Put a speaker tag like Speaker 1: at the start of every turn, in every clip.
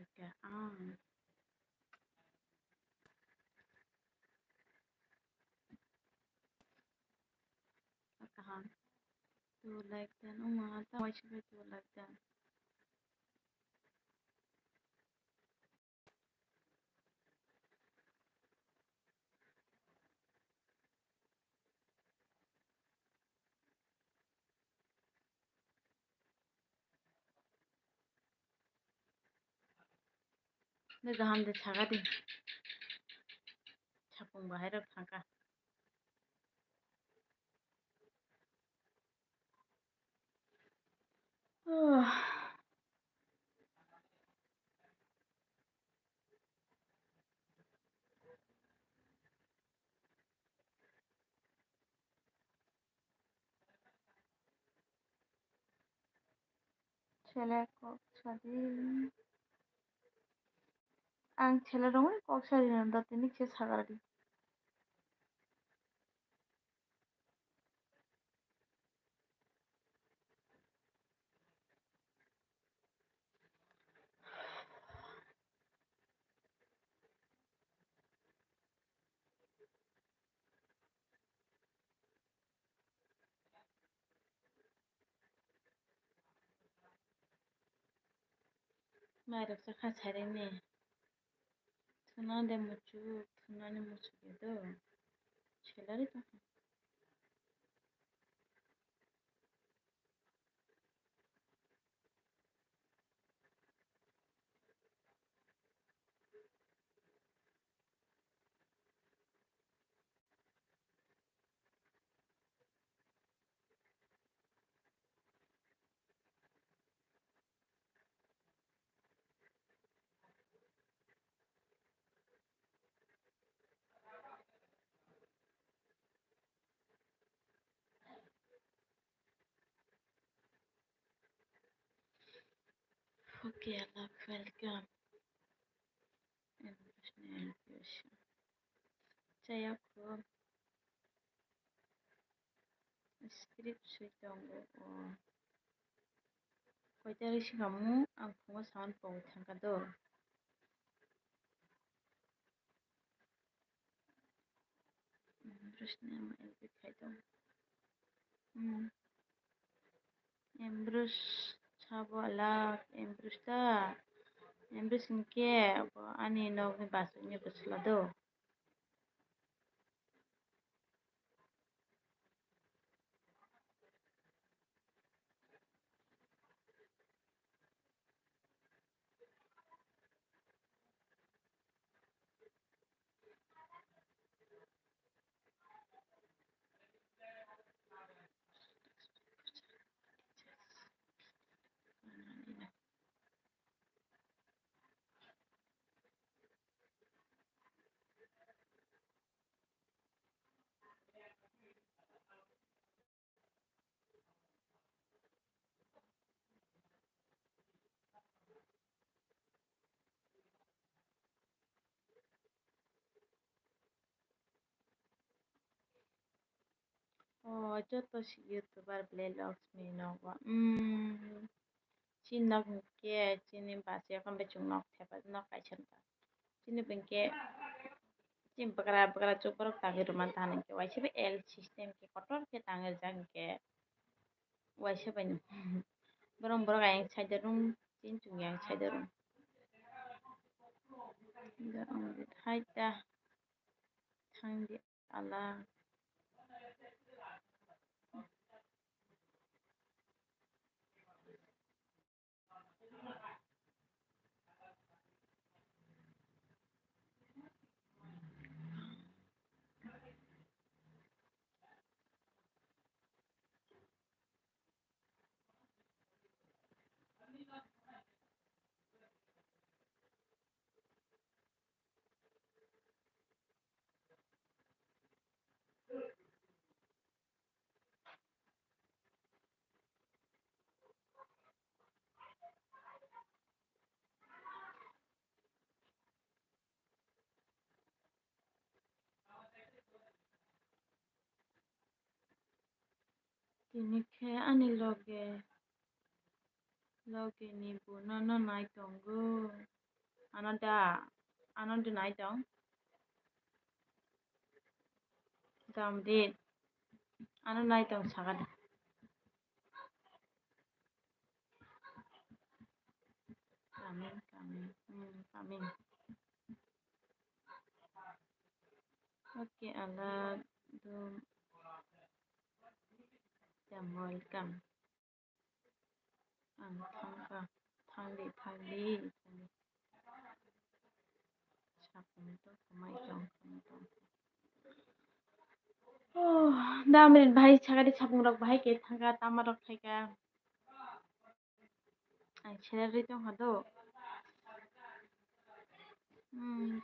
Speaker 1: Like Akahan. To like that. Why should we do like that? The Gaham the Chagadi. Chapung Bahira Kanka. Oh, Chile Cox Sadi. Ang Chile Roman Cox Sadi and the Tinix Sagadi. My Rosaka Serene. Tuna de Muchu, Tunani Muchu. Chile. Okay, Allah, welcome. Chayako script suitongo o koitari singamu ang pungo sound po tangkado. Terus nama elbit kaito. Embrus sabo alak embrus ta embrus inke ani no basunya beslado. Oh, joto si YouTuber vlogs me no wa. Chinog ke chini basi akan becung nok tepa nok kaisan ta. Chini bengke chim bakara bakara cukurok tagi ruman tahanan ke. Wai sebe L system ke kotor ke tangir jang ke. Wai sebe ni. Borong borong ayang chai rum chin chung yang chai rum. Hai ta thang di ala. Kini ke ani loge ni bu no no nai tongo. Ananda nai dong. Damrit. Ananda nai dong sagada. Coming. Okay, Allah do welcome. Ang thangka. Thangli. Sapung to kamai dong. Oh, damrit bhai sagadi sapung rok bhai ke thangka tama rok thaika. Ang ছেলেরই তো হতো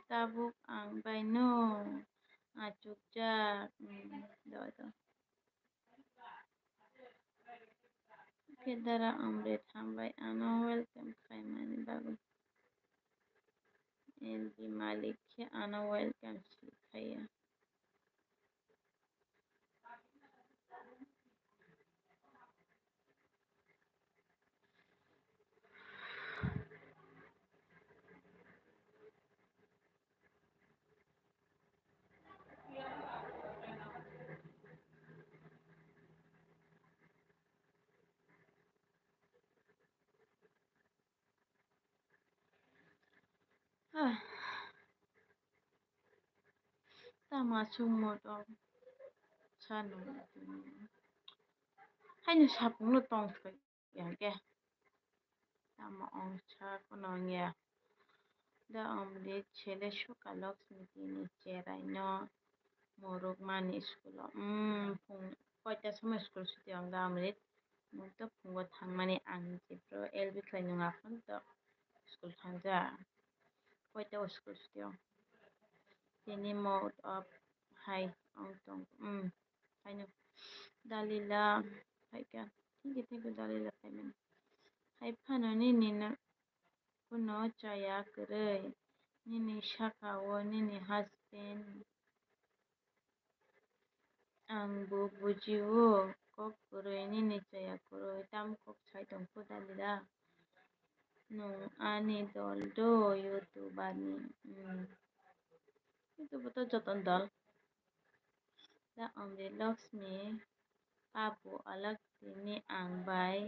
Speaker 1: tabuk ang baino chukjak daw kedara amre thambai ano welcome khaimani bagu elbi malik ke ano welcome khaya tama sumo to sanu haino sapung no tong thai ya ke tama ong cha kono ya da amre ছেলে sukalok smiti cherai no morok mani school phung koita samay school suti ang da amre to phungo thangmani ang jibro LB khlai nunga phon to school thangja koita school suti ang tini mode of hai ong tong haino dalila hai ka thingi dalila payment hai phano nini na kuno chaya kare nini shakawo nini husband ang bujiwo kok kare nini chaya kare tam kok chai tong ko dalila nung ani doldo YouTube ani YouTube to joton dol da amre Lakshmi papu alag tini ang bai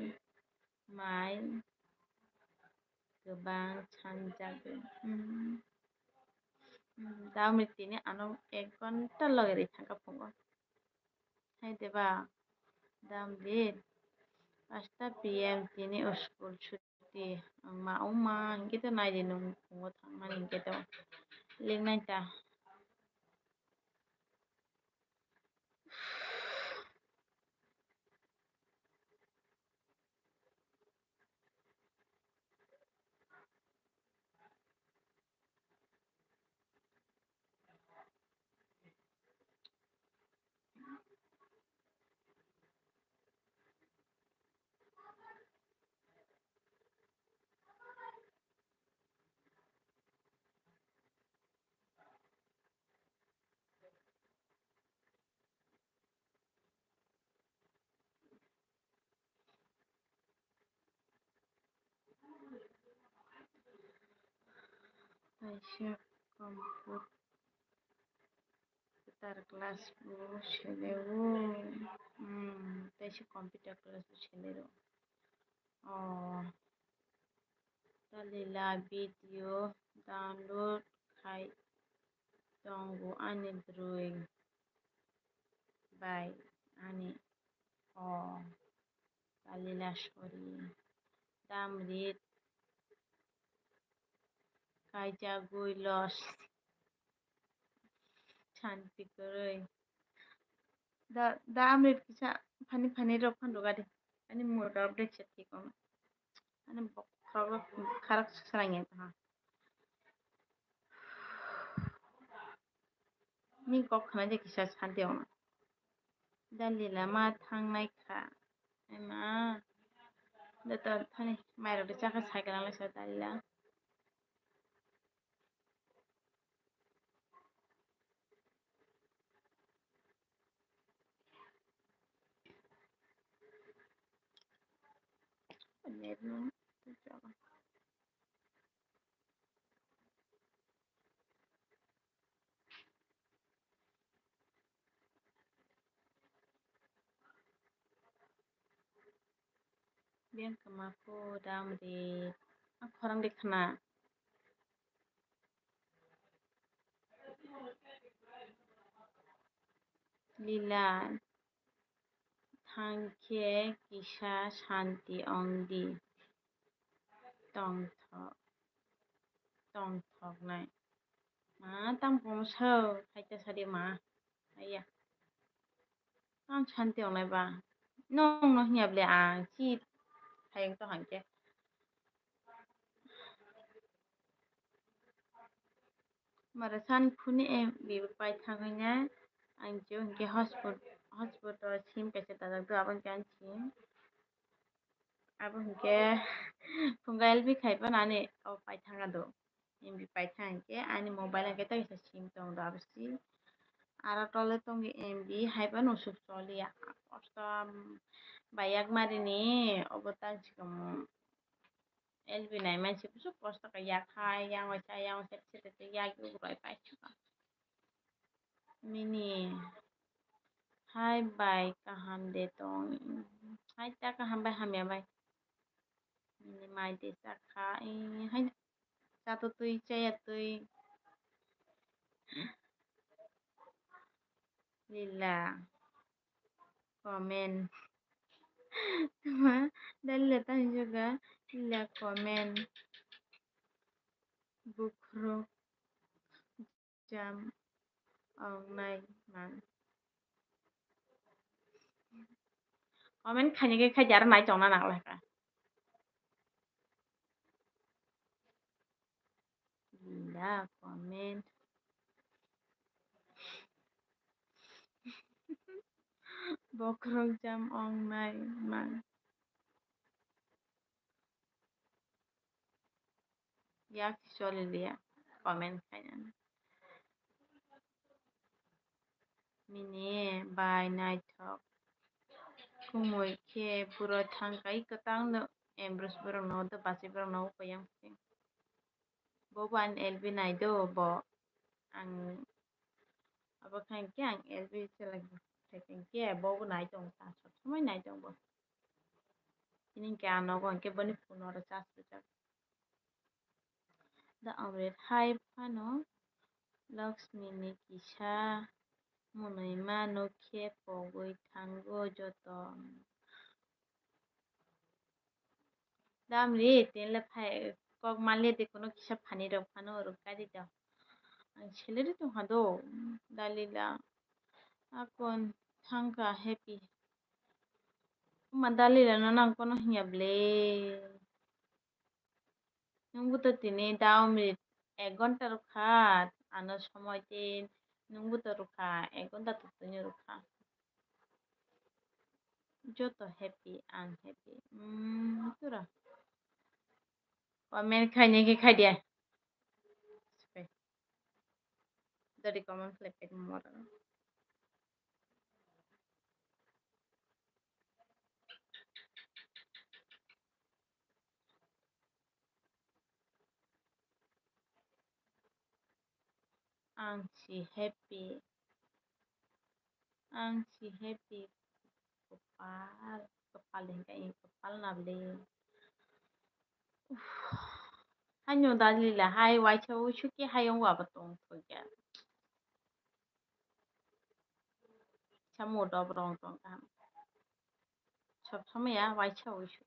Speaker 1: mai गोबां सानजागोन दा amre tini ano 1 ঘন্টা লগে থাকা ফোঙ্গো high দেবা da amre 5টা PM tini school ছুটি ma uma hingi to nai din nung phungo thangmani hingi to link nai ta Aisyah komputer kelas bu ছেলেও তাইসে computer class ছেলেরও dalila video download khai tongo ani drawing by ani dalila shori damrit kaija gui los chanti koroi da amrit kisa phani rok phan rogadi ani motor update chati kono ani bokro kharak sarang ha ni kok khana je kisa santi ona dalila ma thangnai kha ema da to thani mairo de chaka cycle la sa dalila net no Kemudian kemaku damri aku orang dekna lila thangke kisa shanti ongdi tong thok tong thok nai ma tang pom sau haita sari ma aya tang shanti ongnai ba nong no hiable ang chi hayeng to hangke marasan phuni em bibu pai thanganya ang jo hingke hotspot sim kaisa tajak do abang kan sim abo hingke phunga LB khaipa nani o pai thanga do MB pai thangke ani mobile hingke ta kaisa sim tong do abo si aro tole tongi MB haipa no suk choli kosto bayak marini obo tang sikam LB nai mansi busu kosto ka yakhai yang sete yagi ugroi pai chuka mini hai bai kaham de tong hai ta kaham bai hamya bai mini mai de sakha hai satu tui caya tui lila komen tuma dalila tang juga lila komen bukro jam nai man komen khanya ke khajar nai chongna nangla ka lila komen bokrok jam nai man yak choli liya komen khanya mini bai nai thok kumoi ke puro thangkai katang no embrus borok no to basi borok no payang bobo an LB nai do bo ang abo khangke ang LB chalagi thekengke bobo nai tong ta sob somoi nai tong bo tini ke anogo hingke boni phone oro charge rijak da amret hai phano Lakshmi ni kisa monoi ma no khe pogoi thango joto damri tenle phai kok malye de kono kisa phani rok phano rok kari da ang salary tongha do dalila akon thangka happy ma dalila no nang kono hiyable nungbo to tini daw minute 1 ঘন্টা rokha ano somoi tin nungbo to rokha 1 ঘন্টা to tini rokha joto happy ang happy tura comment khaine ke khaidia dari comment flip mora ang si happy kepal kepal deh kayak kepal nable hanyo dalila hai wai chau shuki hayong wa batong kya chamu do brong tong kam sob সময় wai chau shu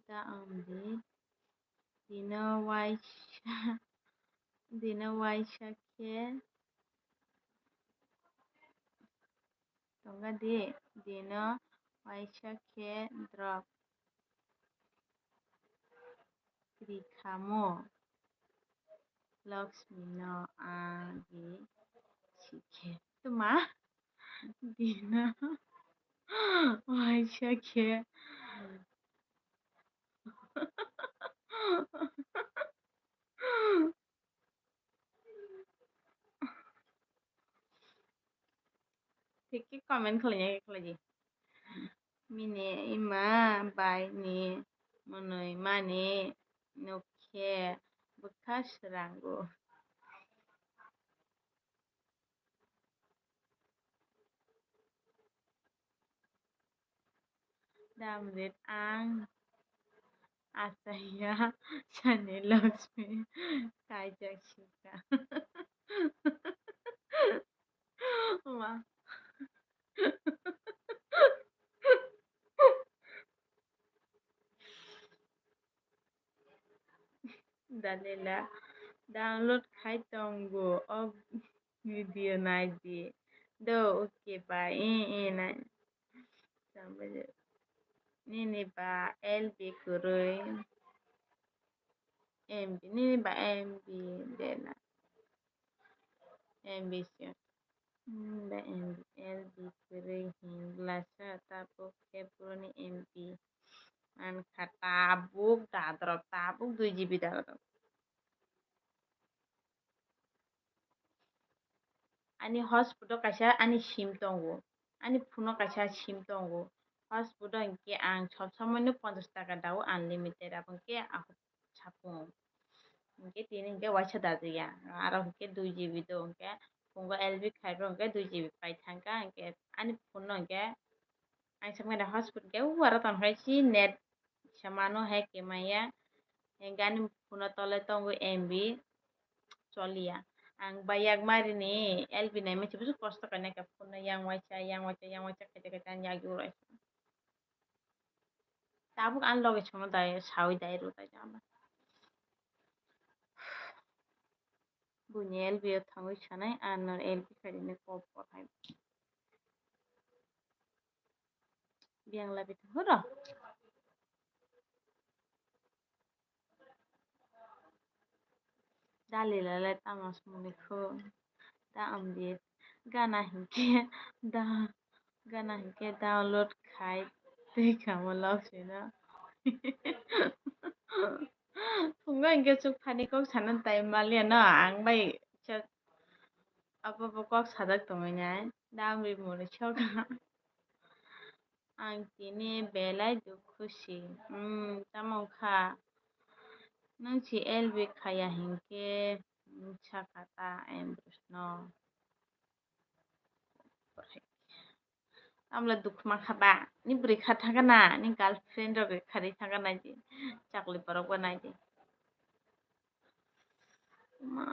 Speaker 1: da ambi dina wai dina wai shakhe tonga di dina wai shakhe drop krikamo Lakshmi no agi shikhe tuma dina wai shakhe Tiki comment kalinya lagi. Mine ima bai ni monoi mani ke bekas ranggo. Damrit ang asaya Sani Lakshmi kajak shika. Ma. Dalila download khai tongo of video naidi. Do okay ba nai. Sampai nini ba LB kurui MB nini ba MB dena MB sih. Ba MB LB kurui hinglasa tapuk kepuruni MB. An katabuk dadrop tabuk 2 GB dadrop. Ani hotspot kaisa ani sim tongo. Ani phone kaisa sim tongo. Hotspot ke ang sob somoyno 50 taka dao unlimited abang ke aku sapung. Ke tini ke waisa dajiya. Aro ke 2 GB do ke phone LB khaibro ke 2 GB pai thangka ke ani phone ke ang sampai ada hotspot ke wara tan si net samano hai ke maya gani phone tole tongo MB চলিয়া ang bayag mari ni LB na may chibuso kosto ka na ka puno yang wacha kete kete ang yagi uray tabuk ang loge chono dai sawi dai ru dai jama bunyi LB thangu chanai an LB kari ni ko hai biang labi tu horo dalila le tamas muni ko da ambit gana hinke da gana hinke download khai tei kamo logsi na Punga ingke chuk phani kok sanan tai malia no ang bai apa kok sadak tongai damri muni choka ang tini belai du khushi tamong kha nang si LB khaya hingke chakata embrus no amla duk makhaba ni buri kha thaka na ni girlfriend rok khari thaka na ji chakli porok banai ji ma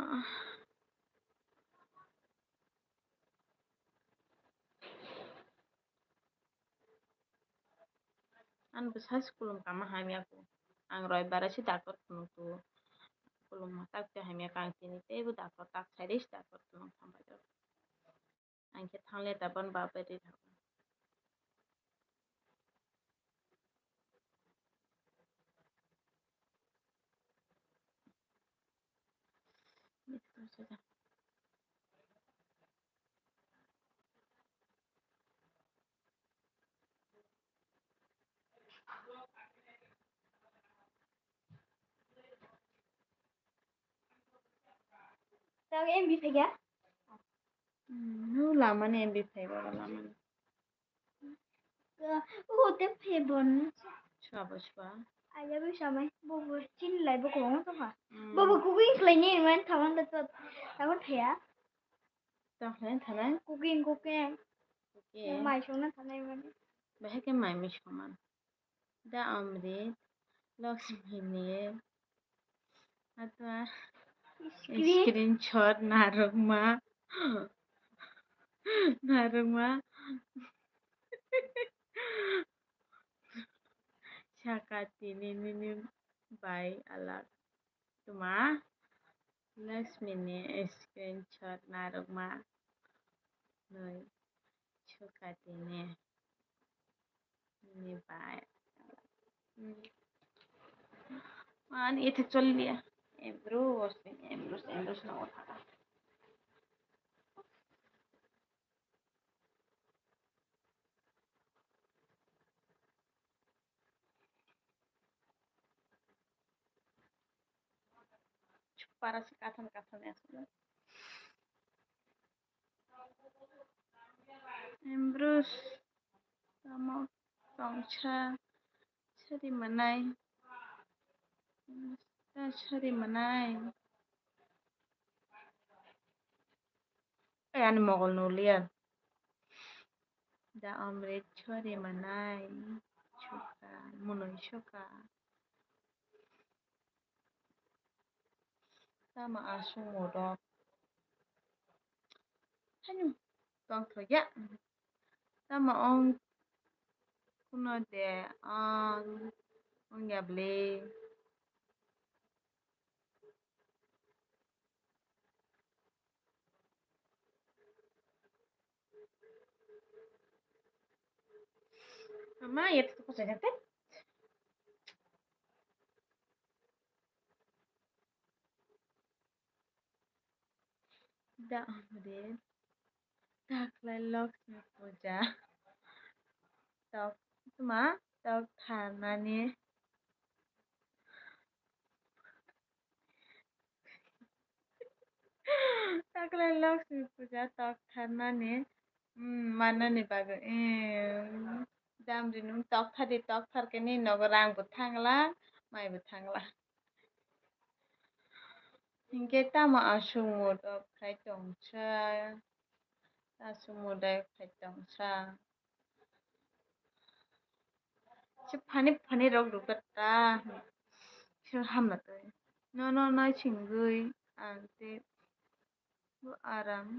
Speaker 1: an besas kulum kama hami aku ang roi barasi dakor kunu tu kulum tak te hami kang tini te bu dakor tak saris dakor kulum sampai do angke thangle taban babari thak
Speaker 2: Tao em bị phải gá.
Speaker 1: nu lama ni MB phai ba lama ni
Speaker 2: Tiếp thì buồn.
Speaker 1: chwa
Speaker 2: Ai ra biết sao mày? Bố bố xin lại bố cũng không phải. Bố cũng biết lại nhìn mà thằng anh ta tao có thể.
Speaker 1: ta hlen thana
Speaker 2: Cooking.
Speaker 1: ke
Speaker 2: Mày xuống nó thằng này mà.
Speaker 1: bahe ke mai mi shoman da amrit lakshmi ni atwa screenshot narogma Chakati nini by alat tuma Lakshmi ni screenshot narogma noi chakati ni by man itu chol liya Embrus na uthaka para si kathan asla Embrus sama tongcha chari manai दा सोरि मोनाय an mogol nulian da amrit chori manai chuka munoi chuka tama asu modok hanu tong thoya tama ong kuno de ong yable mama ya tu ko sa da amrit taklai Lakshmi puja tok tuma tok thanani taklai Lakshmi puja tok thanani manani bago damri nung tok thar ke ni nogo rang bu thangla mai bu thangla hingke tama asung dok khai tongsa asung dai khai tongsa si phani rok rukata sir hamna toi no nai chingui ang te bu aram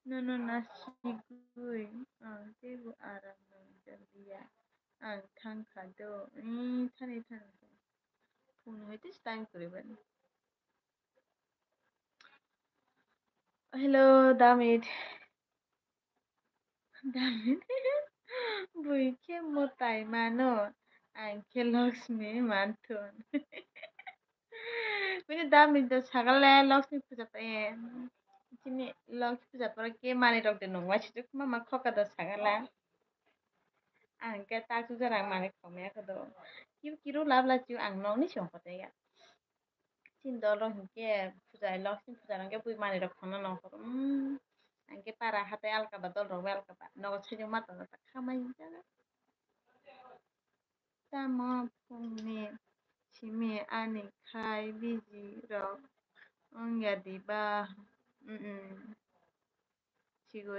Speaker 1: no nasigui ang te bu aram nong jalia ang thangkha do thani phone হইতে time করিবেন hello Damit buike motai mano angke Lakshmi manthun Bini Damit do sagale Lakshmi puja paye Sini Lakshmi puja pora ke mani rok de nongwa sijuk mama khoka do sagala angke taku jarang mani khomya kodo kiru labla chu ang nong ni song kote ya Sin dol rok hingke puja Lakshmi puja rangke bui mani rok khona nong kodo angke para hatai alkaba dol rok alkaba nogo sijung mata ta khamai jaga tama phungni simi ani khai biji rok ongya diba chigo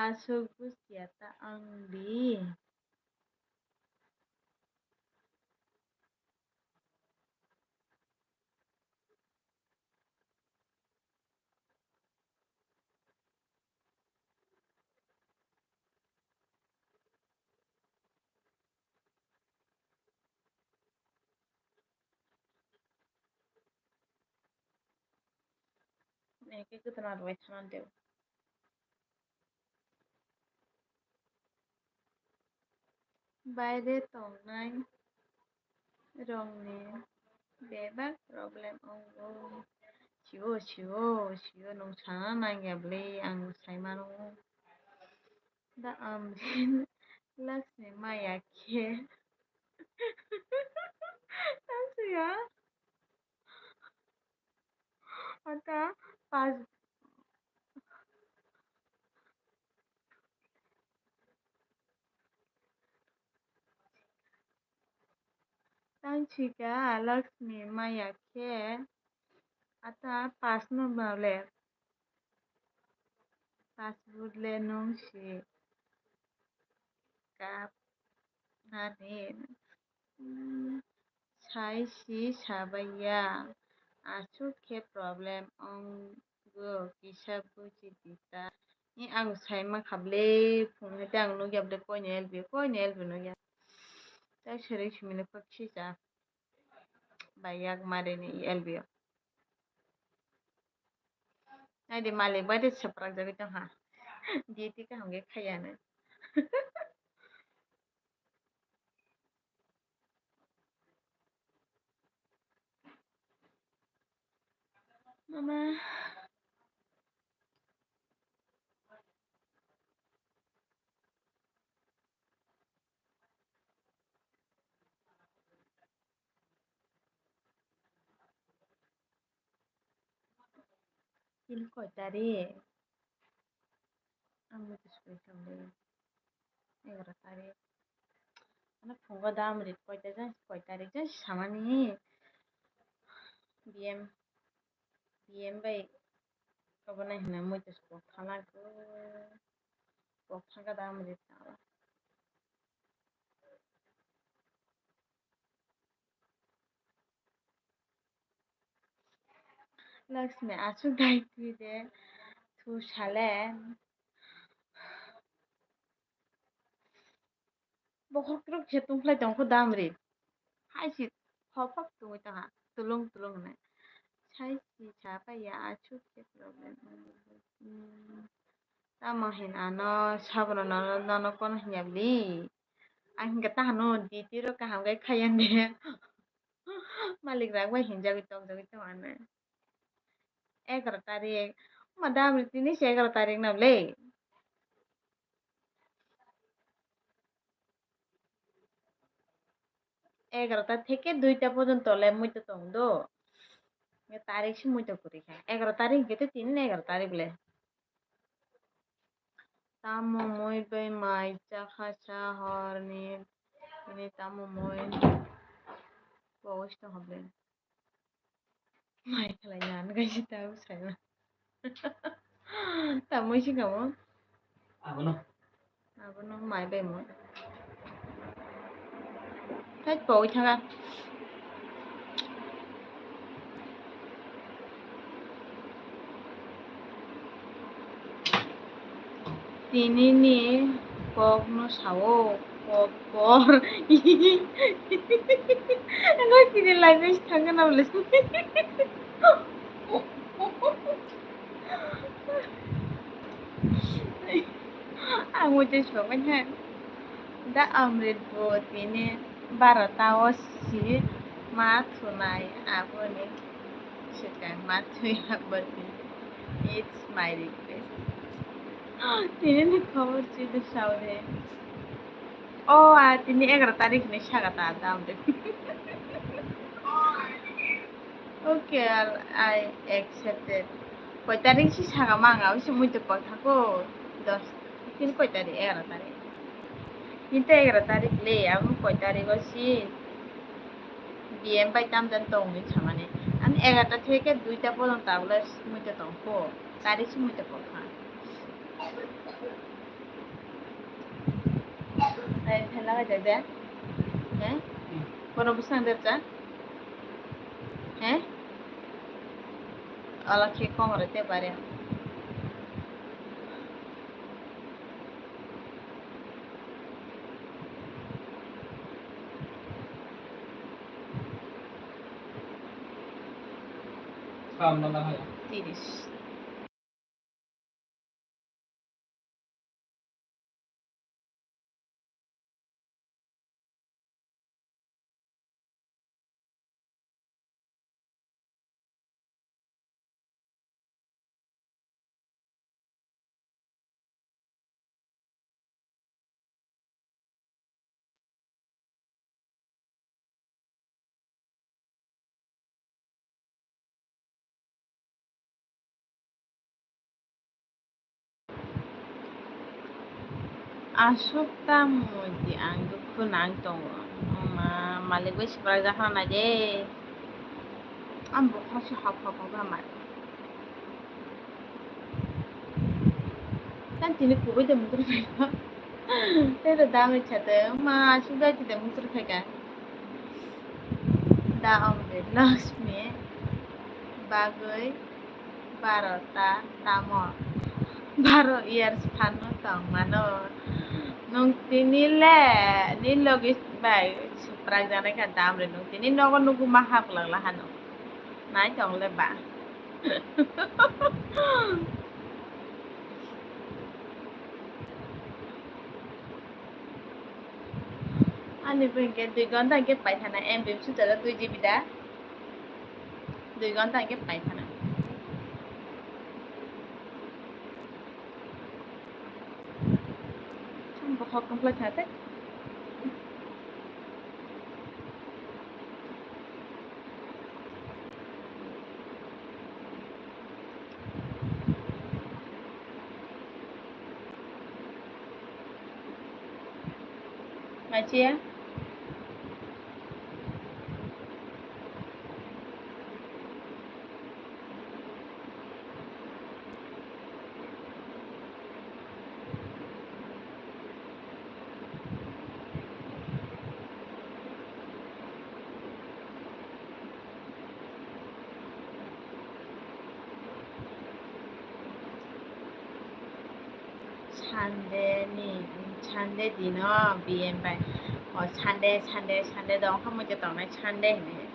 Speaker 1: asuk bustiata angdi eke kuतना roi thanan deu বাইরে tongnai rongni bebak problem ongo siwo nong sana nangyable ang saimano da amrin Lakshmi maya ke Tansuya ata pas Tanchika Lakshmi maya ke ata pas no bale pas budle nong si kap nani sai si sabaya asuk ke problem ongo kisa buji dita ni ang sai ma khable phone hete ang no gyable koine elbi no ya ta shere simile pakshi ja bayak mare ni elbi ai de malik ba de saprak jagi tang ha dieti ka hamge khayana mama Tin koi tarik. Ang mutis koi kamde. 11 tarik. Anak phunga dam rit koi tarik jan samani. BM bai kabana hina mutis ko thana ko. Phanga dam rit tala. Lakshmi asu dai tu de tu shalen. Bokrok hetung plai tongko dam rit. Hai si hopap tu ta tulung na. Chai si chapa ya achu ke problem. Tama hin ano sabro no kon hinyabli. Ang hingga tahano di tiro kaham gai khayan de. Malik ragwa hinjabi tong ane. 11 tarik. Madam ritini 11 tarik na ble. 11টা থেকে 2টা পর্যন্ত lame মুইতে তংদো তারিখ সে মুইতে করি 11 তারিখ গেতে 11 তারিখ লে tamu moi bai mai cha kha cha horni ini tamu moi বয়সটা হবে মাই খেলাই গান গাইছি তাও চাই না তামই শিখাবো আবনো মাই bai মই তাই বই থাকা তিনি নিয়ে কখনো সাও পর আমার কিনে লাগবে থাকে না বলে Ang udah sebenarnya da amrit buat ini baratawa si matunai aku nih sekarang matui berarti it's my request. Tini nih cover sih the saure. Oh, tini 11 tarik nih syarat ada amrit. Okay, I accepted. Koi tarik sih syarat manga, wis muito kota ko 10 tini koi tarik 11 tarik. কিন্তু 11 তারিখ লে আমি কয় তারিখ আছি BM পাইতাম দেন তংনি ছামানে আমি 11টা থেকে 2টা পর্যন্ত আবলা মুইতে তংকো তারিখ মুইতে পড়া তাই ফেলা হয়ে যায় হ্যাঁ কোনো বুঝান দেবটা হ্যাঁ আলা খেয়ে কম হতে পারে কাম না হয় 30 Asukta mudi ang kunang tong malik wis praga hana de am bo khasi hap ba mal kan tini kubai de mutur phaiba tero dame chate ma asuga ti de mutur phaiga da amre lakshmi bagoi 12টা tamo 12 years phano tong mano nung tinile nilogis bai pragjana ka damre nung tini nogo nugu mahap lagla hano nai tong le ba ani bengke 2 ঘন্টা কে পাইথানা MB সুতরা 2 GB দা 2 ঘন্টা কে পাইথানা बहुत complex है Asia Sunday đi nó BM bài Sunday đó không có tao nói Sunday này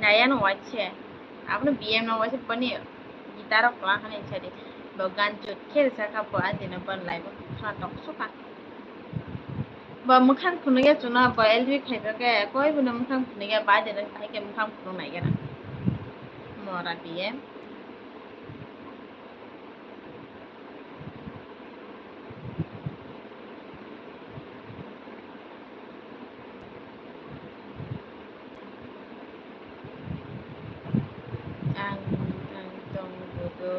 Speaker 1: này anh nói chứ आपने BM nó nói chứ bani guitar class खाने चली बगान चुट खेल सका पा दिन बन लाइव खाना टॉक सुका मुखान खुनगे चुना एलबी खाइबे कोई बुन मुखान खुनगे बाद दिन खाइके मुखान खुन नहीं गना मोरा BM ang tong budo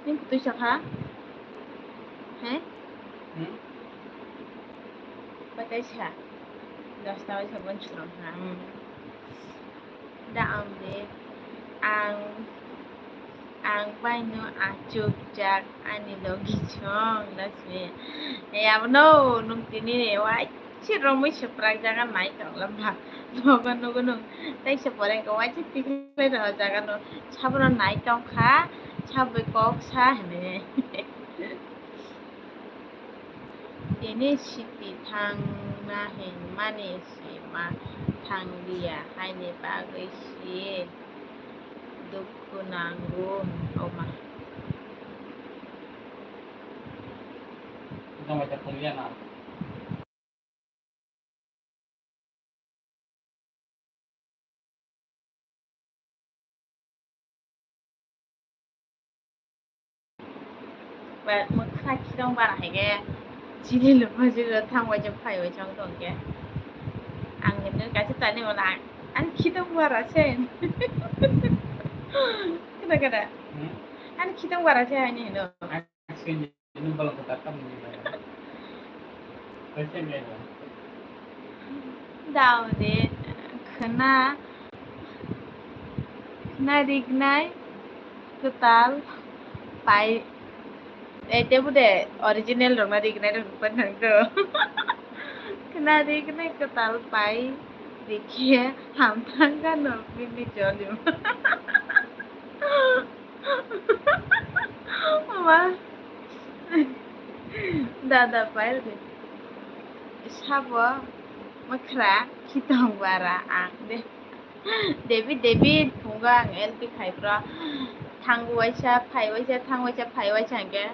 Speaker 1: Ini putus siapa? Heh? Pakai siapa? Dah tahu siapa curang ham. Dah ambil ang banyo acuk jak ani logi chong dasmi. Ya no nung tini ne wa chirong mo seprak jangan naik kang lamba. Nogon tai seporeng ko wa chik le ro jagan no sabro naik kang kha sabai kok sa hene. Ini siti thang na hen mani si ma thang dia hai ne bagai si dukku nanggung oma
Speaker 3: Kita baca kuliah nah.
Speaker 1: và mức khai khi đông bà này cái chỉ đi lúc mà chỉ là thang quay cho phải ở trong tuần cái ăn những cái chất này mà là ăn khi đông bà ra sen cái đó ăn khi đông bà ra sen này nữa
Speaker 3: Aksi ini belum katakan gimana. Kecil ya.
Speaker 1: đào để khana rignai total pai itu bude original dong rignai dong bukan dong khana rignai total pai देखिए हम तंगा नौकरी भी चलियो मामा दादा पायल दे साबो मखरा खितंग बारा आं दे देवी फुंगा आं एलपी खाइब्रा थांगवाइसा फाइवाइसा थांगवाइसा फाइवाइसा के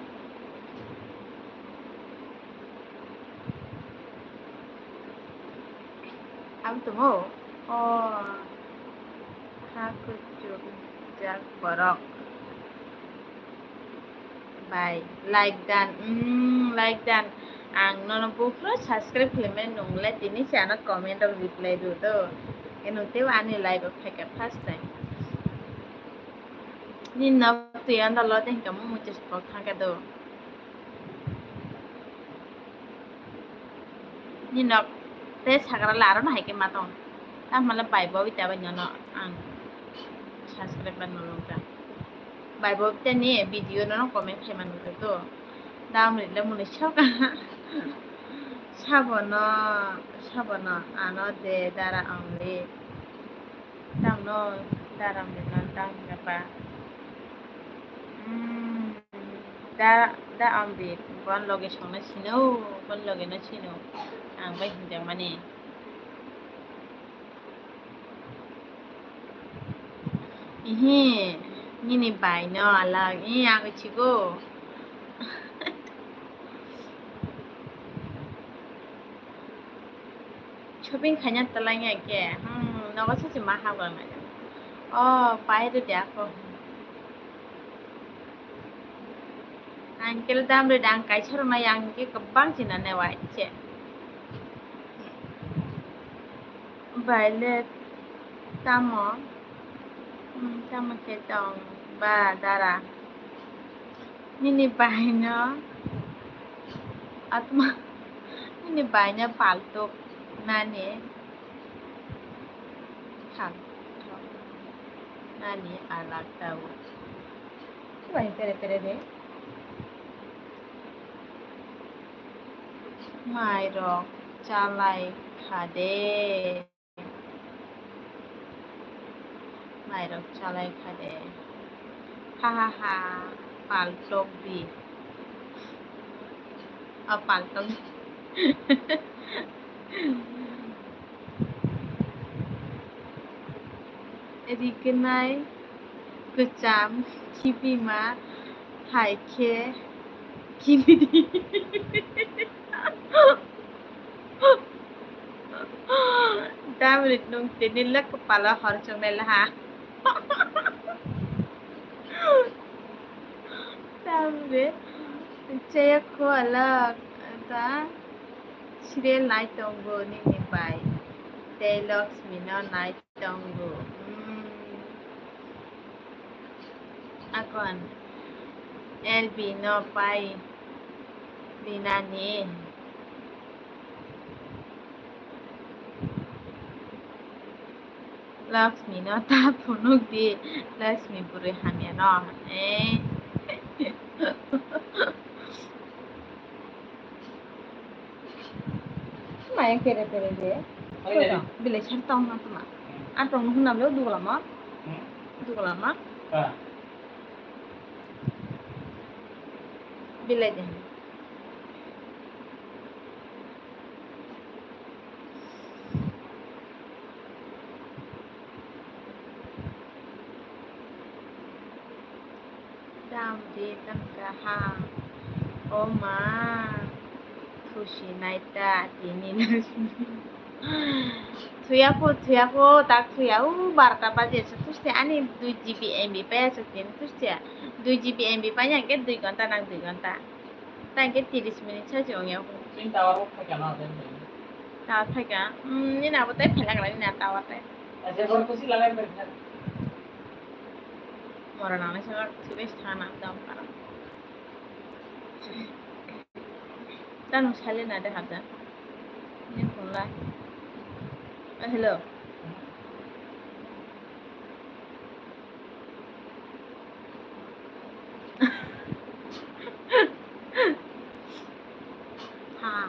Speaker 1: am tumo oh aku jak borok bye like dan ang nono bufro subscribe filmen nungle tini channel comment or reply do to enute ani like of take first time ni na tu yan da lo ten kamu muchos por thanga do ni na te sagra laro na ke matong ta mala bai bo bita ba nyono ang subscribe ban nolong ta bai bo bita ni video no comment khai man to dam ri le mun shoka sabono ano de dara amri dam no dara amri no dam pa da amri bon loge songna sino bon loge na sino ang bai hinjang mani ihi ni bai no ala aku chigo shopping khanya talanya ke nawa sa mahal na oh pai do dia ko Uncle Damre dan kai charma yang ke kebang cina ne waiche. Violet tamo tamo ke tong ba dara. Mini bahina atma mini bahina palto nani khang nani alag tahu. Wai tere de. Mai rok chalai khade. Mai rok chalai khade. Ha ha ha. Paltok bi. Paltok. Edik nai kecam kipi ma hai ke kipi. David nung tinilak kepala harusnya melah. David caya ko alag ta serial night tonggo ni bai dialogues mina night tonggo akon LB no pai binani Lakshmi no ta punuk di Lakshmi puri hamya no Maya kere de bile char tong na tuma atong hunam lo dugulama bile de dam di tanka ha oma খুশি নাইতা তিনি থুয়াকো tak থুয়াও 12টা বাজে তুসতে আনি 2 GB MB পাইছো তিন তুসতে 2 GB MB পাইয়া কে 2 ঘন্টা নাং 2 ঘন্টা তাকে 30 মিনিট ছাড়ছে ওয়া
Speaker 3: তিন টাওয়ার থেকে না দেন
Speaker 1: তাও থাকা নি না বতাই ফেলা গেল না তাওয়াতে
Speaker 3: আচ্ছা কোন খুশি লাগাই বের
Speaker 1: মরা না সব বেশ থানা দাম পারা Tanong sali na de hada. Ni pula. Hello.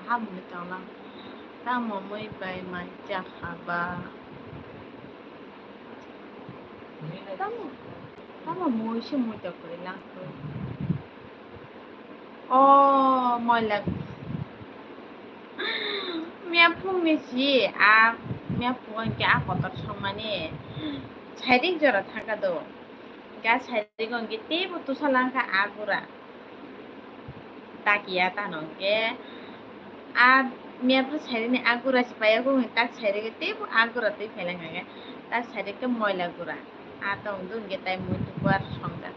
Speaker 1: Ha mo tao lang. Tamo mo bay mai cha haba. Tamo mo shi mo ta ko lang ko. Oh, mo lag. Mia 풍미지 mia 풍은 게 아까도 정만이 차이딩 저라 타가도 가 차이딩 게 때부터 살랑가 아구라 딱이야 따는 게아 mia 부 차이딩 아구라 시바야 고 딱 차이딩 때부 아구라 때 펠랑가 딱 차이딩 ময়লা গুরা আতং দুন 게 তাই মুই কুয়ার সংগা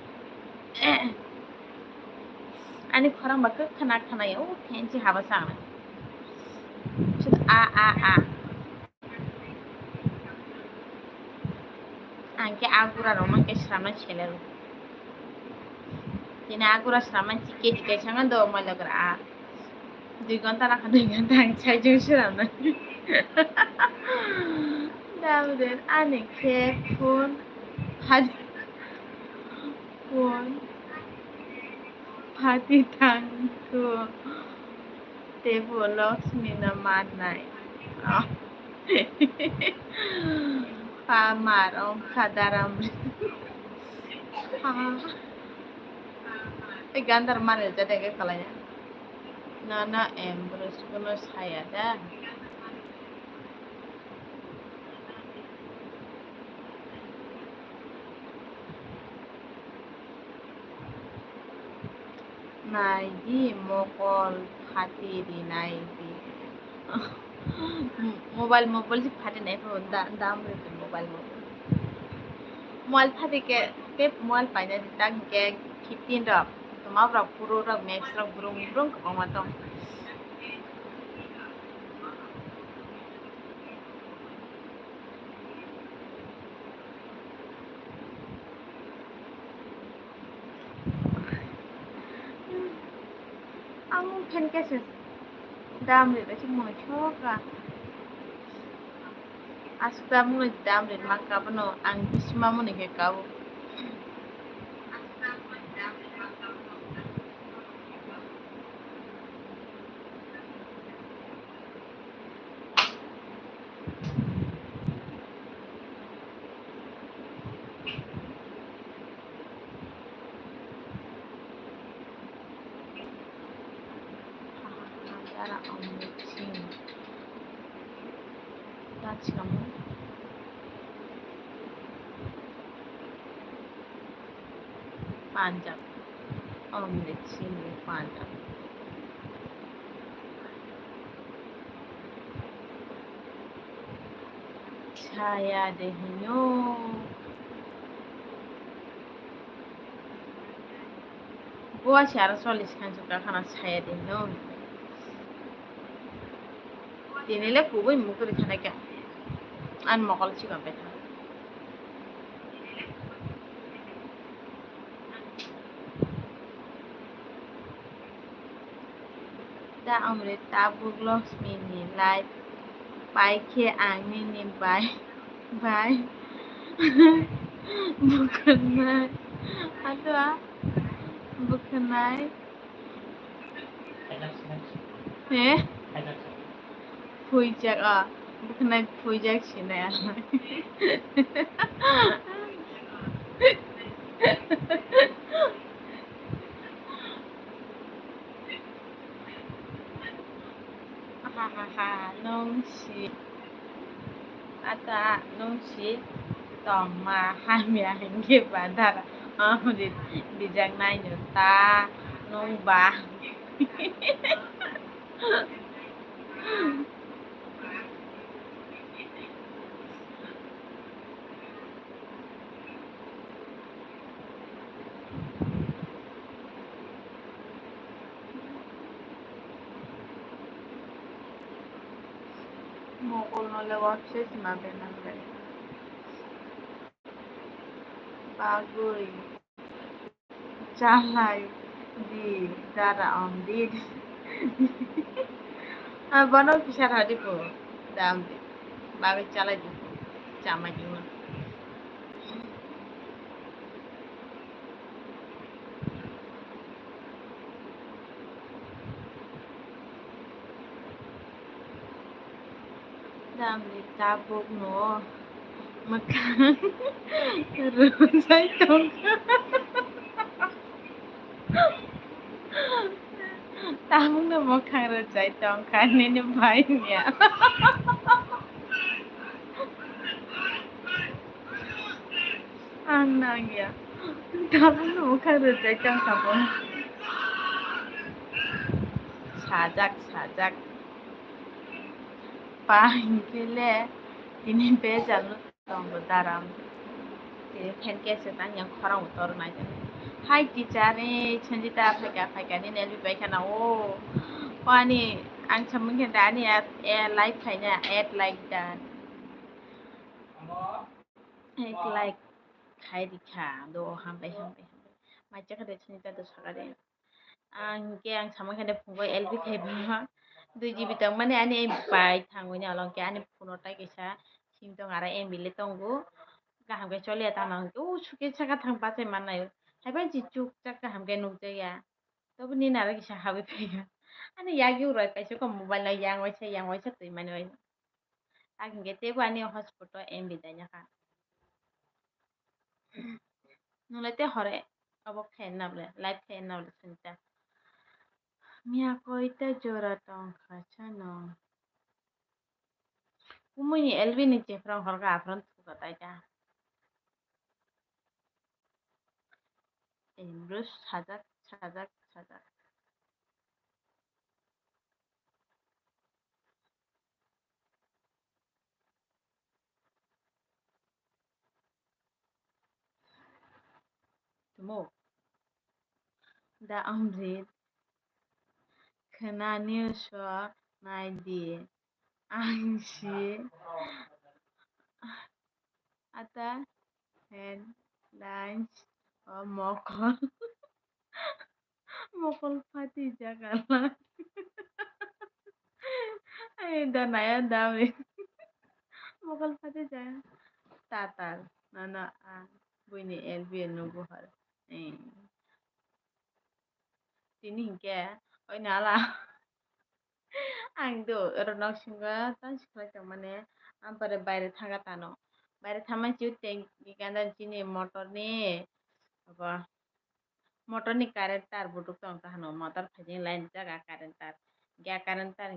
Speaker 1: 아니 খরাং বাকে খানা খানায়ও fancy হাবা সাংনা শুধু a Angke agura roman ke sraman chelero. Tina agura sraman chike changan do malagra a. 2 ঘন্টা রাখা 2 ঘন্টা চাই জুসরাম না দাউদের আনেকে ফোন হাতি থাঙ্কু তেবো লক্ষ্মী না মান নাই Pamar om kadaram. Gantar mana jadi ke kalanya. Nana embrus kuno saya dah. Naidi mokol hati di naidi. Mobile sih hati naik pun dam itu mobile. Mobile hati ke mobile pakai di tag ke 15 rap. Mabra puro rok next rok burung burung kebama dong. Ang pancake dam rin kasi mga choka. Asukta mo dam rin makapano ang bisma mo ni kekabo. Dara omlechin. That's kamu. Panjang. Omlechin panjang. Saya dehino. Gua cara solis kan suka kana saya dehino. Tinile kuboy mukuri khana kya. An mokol chiga betha. Da amre tabuk Laxmi ni live paike angni ni bye bukanai ada bukanai eh puijak bukanai puijak sini ala hahaha nongsi ata nongsi tong ma hamya hinge badara amre bijak nai ta nong ba Mokol nole wakses ma benamre bagui chalai di dara di bano pisar hadi po dam di bagai chalai di chama juna dam di tabuk no makan rusai tong tabuk no makan rusai tong kan ini baiknya anangya tabuk no makan rusai tong kapo sajak Pahingkile tini bejan tonggo daram tini pancake setan yang korang utor naja. Hai teacher ni chanjita phaka ni nelbi baikana o pani ang chamungkin dani at like kayaknya add like dan add like kai dikha do hambai macam kada chanjita do sakade ang chamungkin de phungoi LB kai bha 2 GB tang mane ani bai thangoi along ke ani 15 kisa sim tong ara MB le tongo kaham ke chole ta nang o suke chaka thang pa se manai haiban chi chuk chak kaham ke nuk ya to ni na ra kisa habi pega ani yagi ura kaise ko mobile la yang wai se tui mane wai akin ke te ko ani hotspot MB da nya ka nule te hore abo khen na ble live khen na ble sinta Mia koita jora tong khachano Umuni LB ni cefrong horga afron tuka taja. Terus sajak. Temo. Da Amrit Khana News Naidi Angshi Ata Headlines Mokol Mokol Pati Jagala Da Naya Dawi Mokol Pati Jagala Tatar Nana Buni LB Nubuhar Tini hingga Oi nala आंथ' रनक सिंगा तानसिख्लायदों माने आमफ्राय बायरे थांगा तानो बायरे थामानसि टेंकि गान्दा जिनि मटरनि current तार बुटुक तंग ताहानो मटर फाइजिं line जागा कारेन्ट तार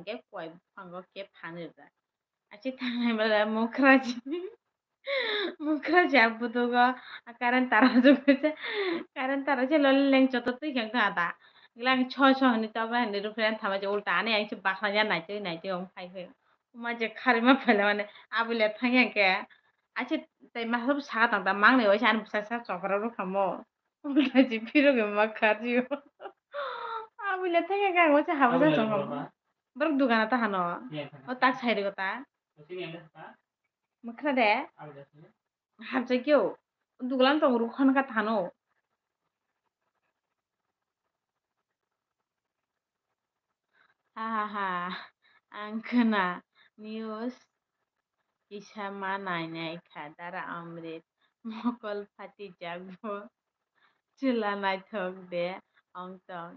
Speaker 1: के कय फांगो के फानोजा आसि थांनाय बाला मुखराजी बुटुक कारेन्ट तारा जे ललें चतो तुइ खें तादा गिलां छ हनि तबा हनि रुफेन थामा जे उल्टा आने आइसे बाखना जा नाइते हम फाइफे उमा जे खारिमा फैला माने आबुले थांगे के आसे तै माहब सा तांदा मांगने वैसे आन फिसा चकरा रुखामो उल्टा जी फिरो के मखाजी आबुले थांगे के वैसे हाबा जा चंगम बर दुकाना ता हनो ओ ताक साइड गता मखरा दे हाबजे क्यों दुगलान तो रुखन का थानो हाहाहा आं खोना news Isama nainai khadara amrit mokol phati jagbo chula naithok de ongtong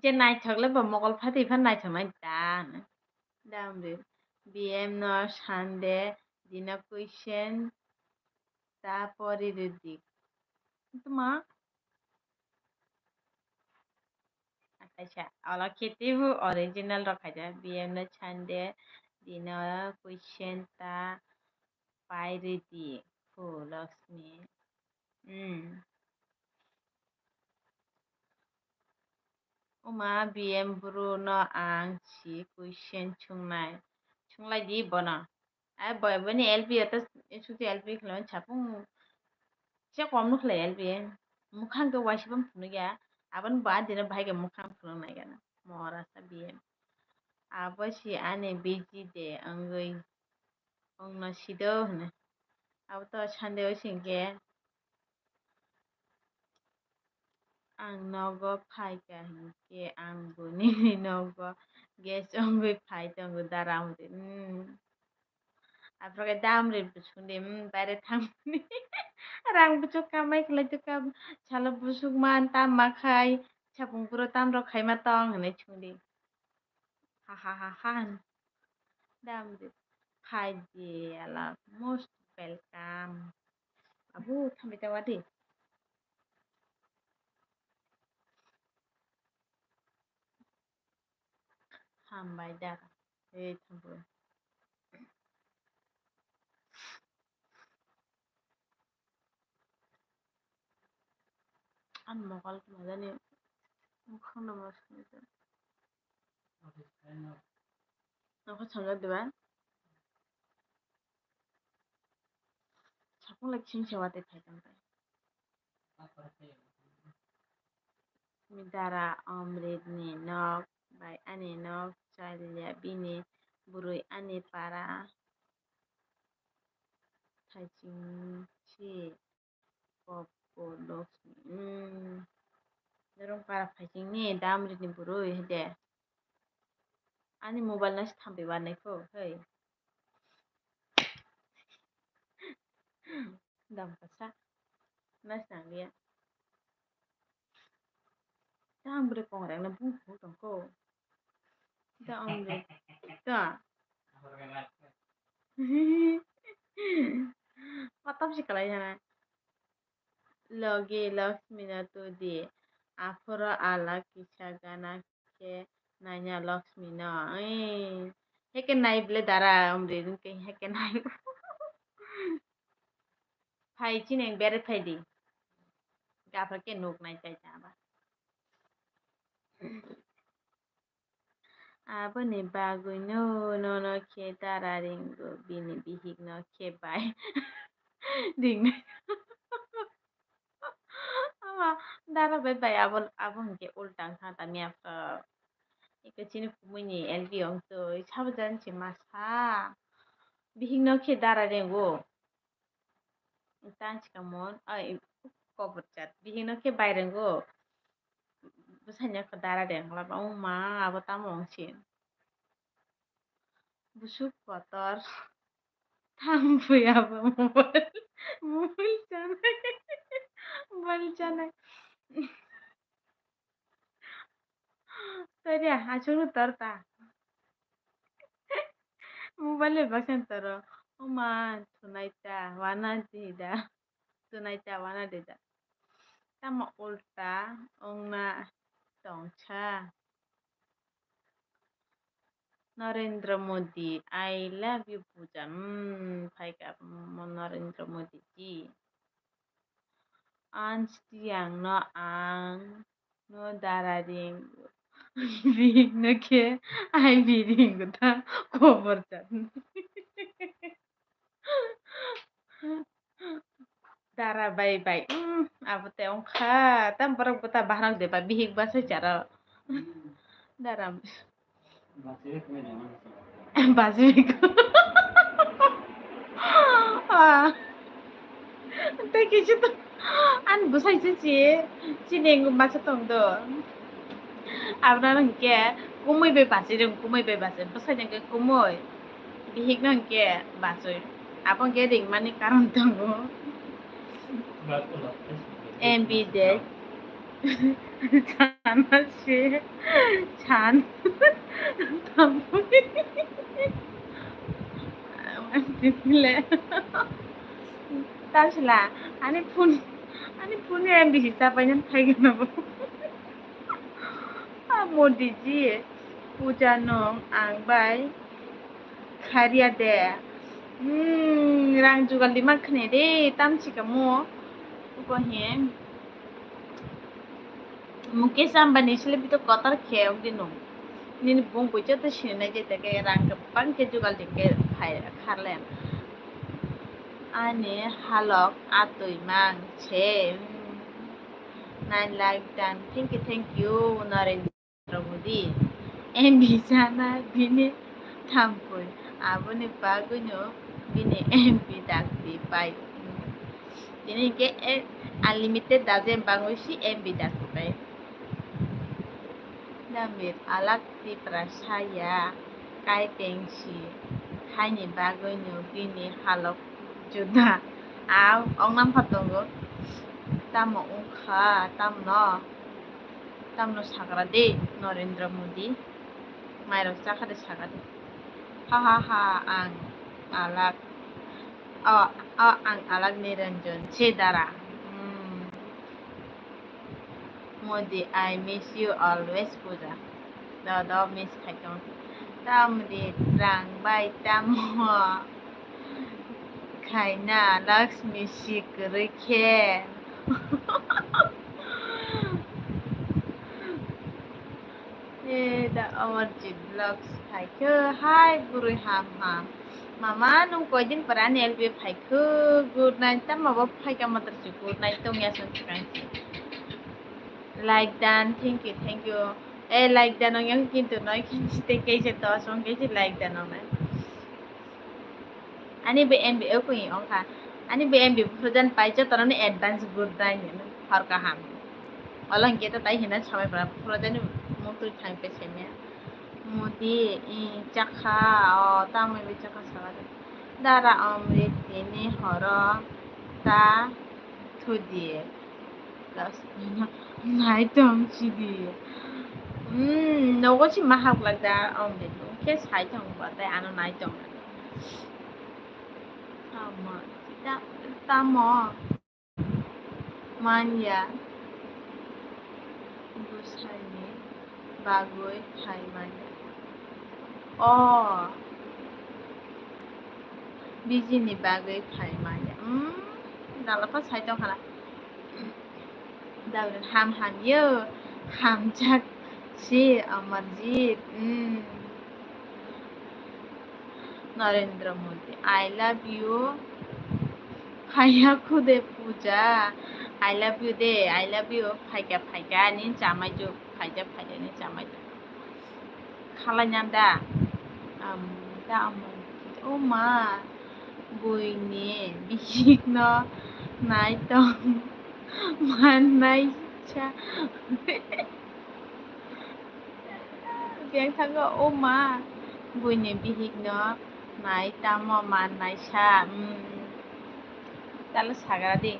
Speaker 1: je naithokle bo mokol phati phan naithok nai dan damrit BM no sande dina question ta porirudik tuma acha ala ketibu original rakhaja BM no sande dina question ta pairidik fu Lakshmi Uma BM Bruno ang si question chunglai di bona ai boy bani LB atas suti LB khlon chapung se kom nu khlai LB mukhang to wasibam phunu ya aban ba dina bhai ke mukhang phunu nai gana mora sa BM abasi ane biji de angoi ongna sido hne abto sande osingke ang nogo phai ka hinke ang buni nogo ges ongoi phai tongo daram de apra damri busunde bare thamni rang bucu kamai khlai tu kam sala busuk man tam makhai sapung puro tam ro khai ma tong hne chungdi ha damri phai di ala most welcome abu thambi tawadi hambai dara ei thambu an mokal mazani mukhang na masni nako changa diba sapung lek ching sewate thaitam pai midara amrit ni nok bai ani nok chalya bini burui ani para thaiching chi popo Lakshmi dorong para thaiching ni damrit ni burui hede ani mobile nas thambi banai ko hei dam kasa nas nangya dam bre kongrang na bung hu tong ko da amrit da patap si kalai jana logi Lakshmi na tu di afro ala kisha gana ke nanya Lakshmi na heke nai ble dara amrit ke heke nai phai chineng bere phai di gafra ke nok nai chai chaba aboni bagui no ke dara ringo bini bihig no ke bai ding Dara bai abang ke ultang ha tami apa ike chini pumini elbi ong to sabajan chi masa bihing no ke dara rengo tan chi kamon ai cover chat bihing no ke bai rengo busanya ke dara rengla ba oh ma abo tamong chin busuk kotor tampui abo mobile chanai mobile chanai Tadi achuru torta mobile bakan toro oma tunaita wana dida tunaita wana dida tama ulta ongna tongcha Narendra Modi I love you Pooja phaika Narendra Modi ji ans tiang no ang no dararing ring no ke ai biring ta cover chat Dara bye bye. Abo te ongkha. Tam parang puta bahrang de pa bihig ba sa chara. Dara
Speaker 3: Masih kami jangan.
Speaker 1: basik. Ah, te kichu to. An busai chu chi. Chi neng ma cha tong do. Abra nang ke kumui be basi rung kumui be basi. Busai nang ke kumui. Bihig nang ke basoi. Apang ke ring mani karon tongo.
Speaker 3: Betul lah.
Speaker 1: MB de Chanashe Chan Tampui Mantinle Tasla Ani pun yang bisa banyak kayak gimana Modi ji Puja nong ang bai karya de rang jugal lima kene de tam chikamu ko he Mukesh Ambani sila bito kotar kheo dinu Nini bung puja to shine je take rang pang ke jugal dike kharlen Ane halok atui mang che nine like dan thank you Narendra Modi MB sana bini tampoi abone pagunyo bini MB dakti pai ini ke unlimited dazen bangusi MB dakti pai Damir alak di prasaya kai tengsi haini bagunyo bini halok juda aw ong nam patongo tamo ungkha tamno sagra de Narendra Modi mairok chakade sagade ha ang alak ang alak niranjon chedara Modi I miss you always Pooja do miss khaitong tamri rang bai tamo khaina Lakshmi sikre khe da Amarjit vlogs phaikho hi burui ham mama nung koidin paran LB phaikho good night tam mabo phaika matar chu good night tong ya son chikang like dan thank you like dan ong yang kintu noi kinste keise to song keise like dan ong ani be MB ko yi ong kha ani be MB projan paicha tarani advance good night ne har ka ham Walang kita tayo hinan sampai berapa projan mutu thang pe chemya Modi chakha tamai be chakha sagade dara amrit tini horo ta thudie plus nai tong chidi nogo chi mahak lagda amrit ke sai tong ba ta ano nai tong tamo manya busani bagoi khai manya bijini bagoi khai manya dalapa sai tong khala Dauden ham yo ham chak si Amarjit Narendra Modi I love you Khaya khude Pooja I love you de I love you फाइगा नि जामाइजो Pfizer नि जामाइजो खालायना दा oh ma buini bihigno naitong manai cha Biang thago oh ma buini bihigno naitamo manai cha Talo sagra di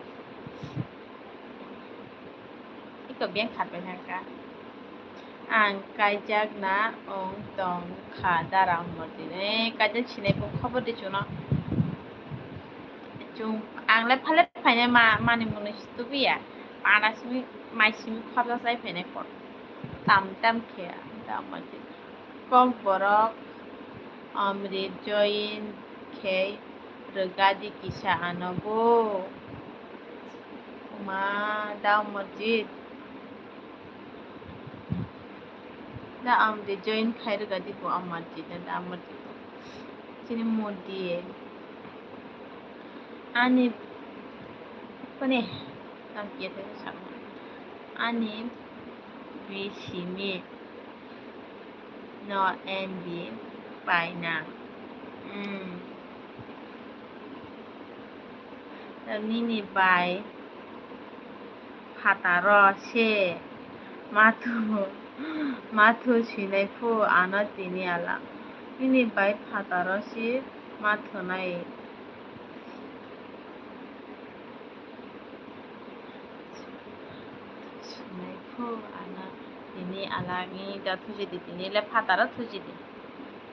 Speaker 1: Iko biang khatbai thangka Ang kaijak na ong tong kha darang mordine kaijak sinaipo khobor di chuno chung anglai phale phaine mani muni stubiya pana simi mai simi khobja sai phaine kor tam khe da mati kok borok amrit join khe regadi kisa anobo ma da masjid da amrit join khai regadi ko amasjid da masjid sini modi ani पनि tamkiye te sama ani bisimi no enbi paina nini bai hataro se mathu sinaifu ano tini ala nini bai hataro se mathu nai ana tini alagi da thujidi tini le phatara thujidi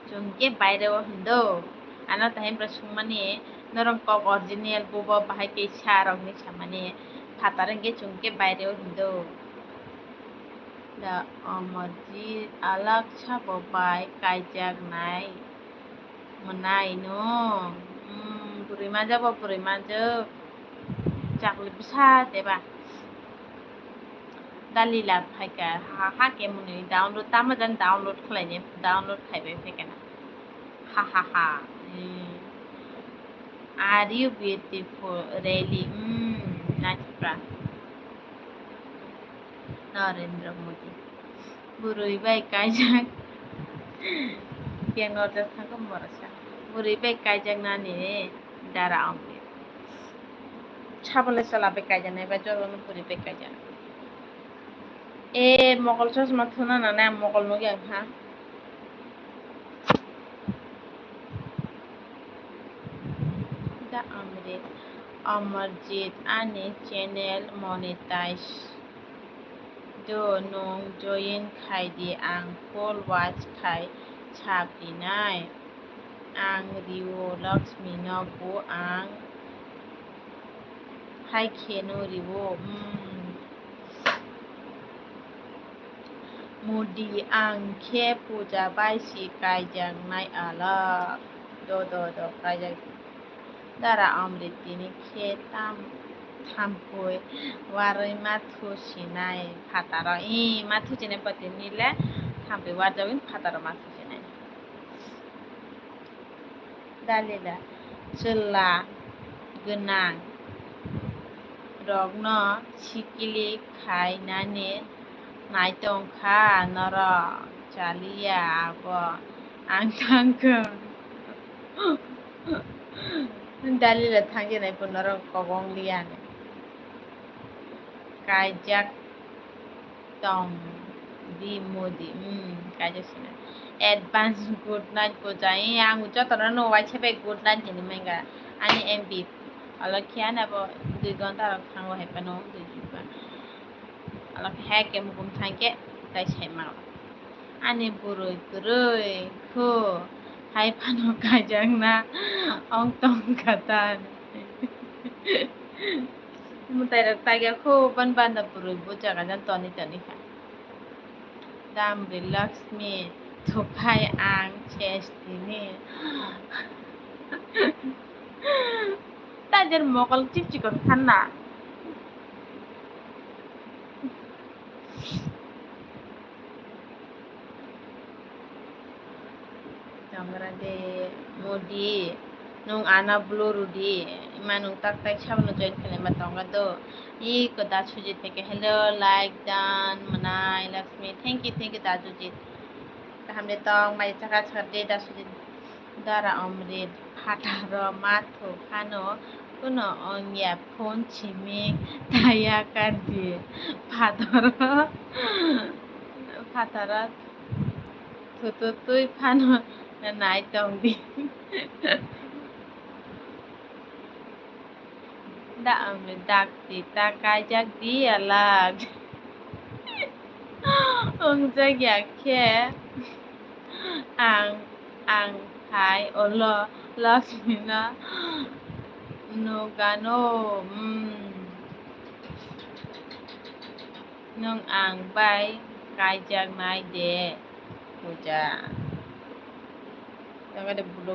Speaker 1: chungke baire o hindo ana tahim prasungmani norong kok original bobo bahai ke sarong ni samani phatara ge chungke baire o hindo da amarji alak sabo bai kaijak nai menai no burima jabo chakli bisa deba dalila phaika ha ke muni download tamajan download khlaine download khaibai phaikana ha are you beautiful really nachra Narendra Modi burui bai kaijak yang order thangam borasa burui bai kaijak nani dara amri chabale salabe kaijak nai ba joronu burui bai kaijak mogol chosma thuna na mogol no yang ha da amrit amarjit ani channel monetize do nong join khai di ang full watch khai chapinai ang riwo lakshmi no bu ang hai kheno riwo mudi ang khe puja bai si kaijak nai ala do kaijak dara amrit tini khe tampoi warai mathu sinai phatara mathu sinai pati nile tampoi warjawin phatara mathu sinai dalila chela genang rokno sikili khainani naitongkha noro chaliya abo ang thangkha dalila thangje nai punoro kogong liane kaijak tong di modi kaijak sina advance good night ko jai ang jotoro no waichebe good night ni menga ani mb ala khiana bo 2 ghonta rok thango hepano 2 jupa ala heke mukum thangke tai sema ani burui ko hai pano kaijak na ong tong katan mutai rak tagya ko ban da burui buja ga jan toni ka dam Lakshmi thupai ang chestini tajer mokol chikon khanna Jangra de modi nung ana blurudi Manung tak tak sabno join kale matonga do ko da Sujit থেকে hello like dan manai Lakshmi thank you da Sujit kahamde tong mai chaka chade da Sujit dara omrit phatar matho khano কোনো অনিয়া phone ছিমে তাইয়া কার দিয়ে ফাতারা থুতু তুই Fanon নাই টং দি da dak di takai jak di alag jak yakhe ang khai olo Lakshmina no gano nong ang bai kai jak nai de puja taga de bulo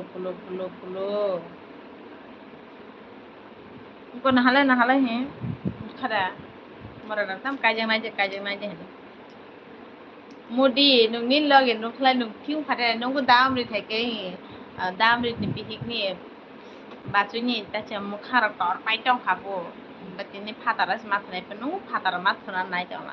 Speaker 1: ko nahala he khara mara tam kai jak nai de modi nung nin login nung khlai nung phiu phare nung ko dam ri thake dam ri ni pihik ni bachuni ta cham khara tor pai tong khabo batini phatara smat nai penu phatara mat thona nai tong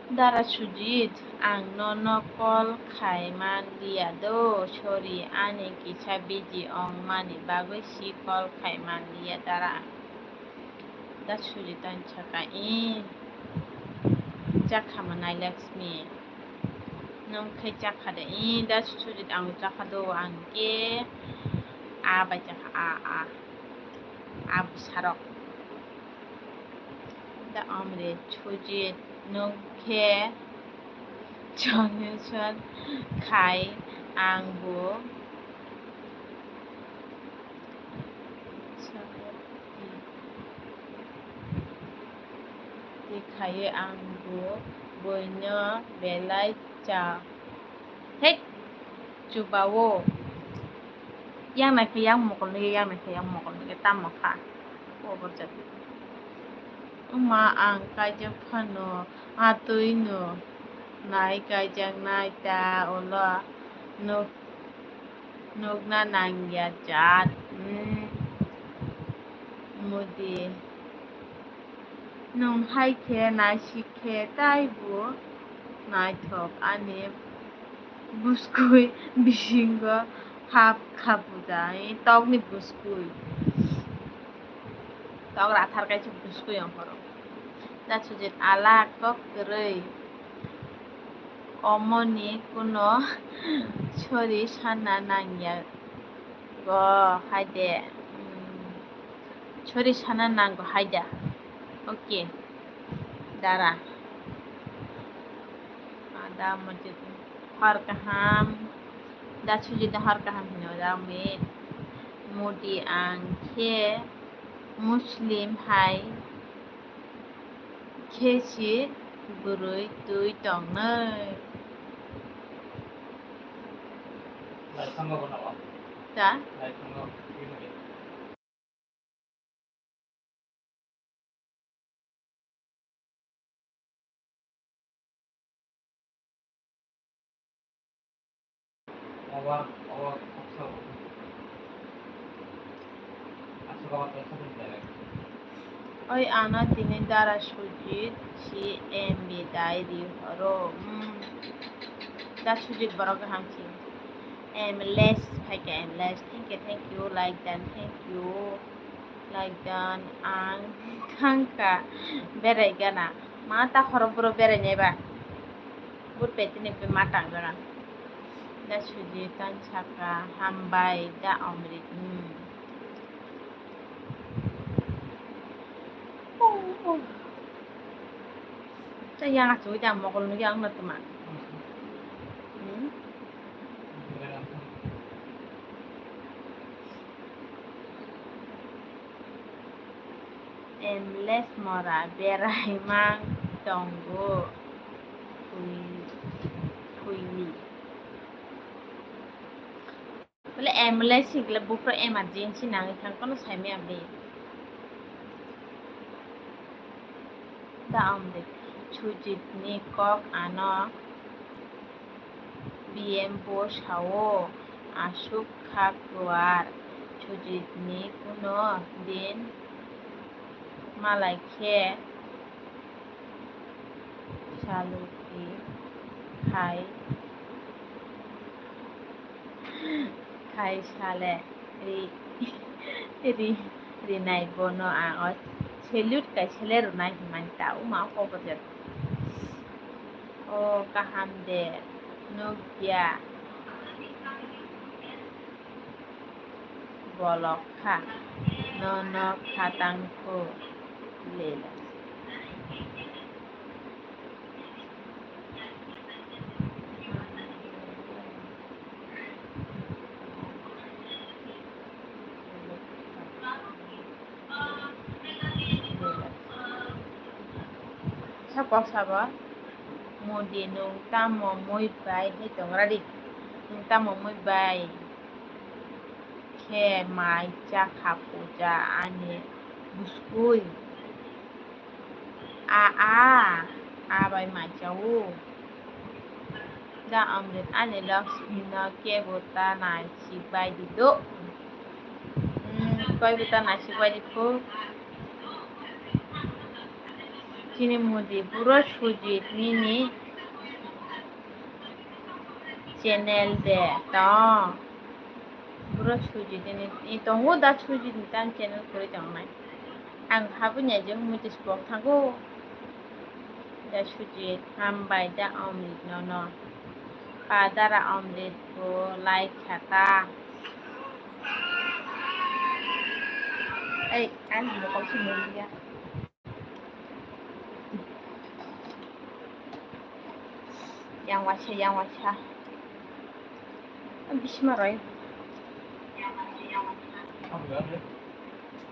Speaker 1: dara Sujit ang nono kol khaiman dia do sorry ani kicha biji ong mani bagoi si kol khaiman dia dara da Sujit an chaka jakhamanai Lakshmi nong khai jakhade da Sujit ang jakhado angke a bai jakha a busarok da Amrit Sujit nong khe Jonathan khai angbo dikhai angbo boino belai cha hết chubawo yang này khi yang một cái tam một khả ô bớt chật mà ang cái chụp phano tôi no nai cái chang nai ta ola nuk na nang ya chat modi nung hai khe nai sikhe tai bu nai thok ani buskui bisingo hap khapudai tok ni buskui tok rathar kai chu buskui ang horo da Sujit ala kok rei omoni kuno chori sana nangya go haide chori sana nang go haida okay dara ada masjid har kaham da Sujit har kaham hino da mit modi ang khe muslim hai khesi burui tui tong nei
Speaker 3: Lại không có nào.
Speaker 1: ta
Speaker 3: Lại không có. Awak asal
Speaker 1: oi ana dine dara Sujit si MB diary horo da Sujit baro kaham chi less phaike less thank you like that thank you like that ang thangka berai gana mata khorobro berai neba bur petine pe mata gana da Sujit tan chaka hambai da Amrit Sa yang chú chẳng một con yang là tụi mình em les mora berai mang tonggo Phuili Boleh em les sih là bukan emergency nang thang con sai me abdi da amde Sujit ni kok ano BM bo sao asuk Kakuar Chujitni Kuno Din Malaike Saluki Kai Kai Sale Ri Ri Rinai Bono Aot Selut Kai Seler Nai Himanta Uma Kobajet O Kahamde Nubia Bolokha Nono Katangko Lela Sabah Modi nung tamo muy bay hitong radi nung tamo muy bay ke mai cha kapuja ani buskui a bay mai chawu da amrit ani loks na ke bota nai si bay di do koi bota nai si bay di ko chini modi puro sujit nini channel de to puro sujit ini itu da sujit tan channel kore jang nai ang habunya jeng mutis blog thago da sujit hambai da omrit no padara omrit ko like khata ai anh mo ko sinulia yang wacha bismaroy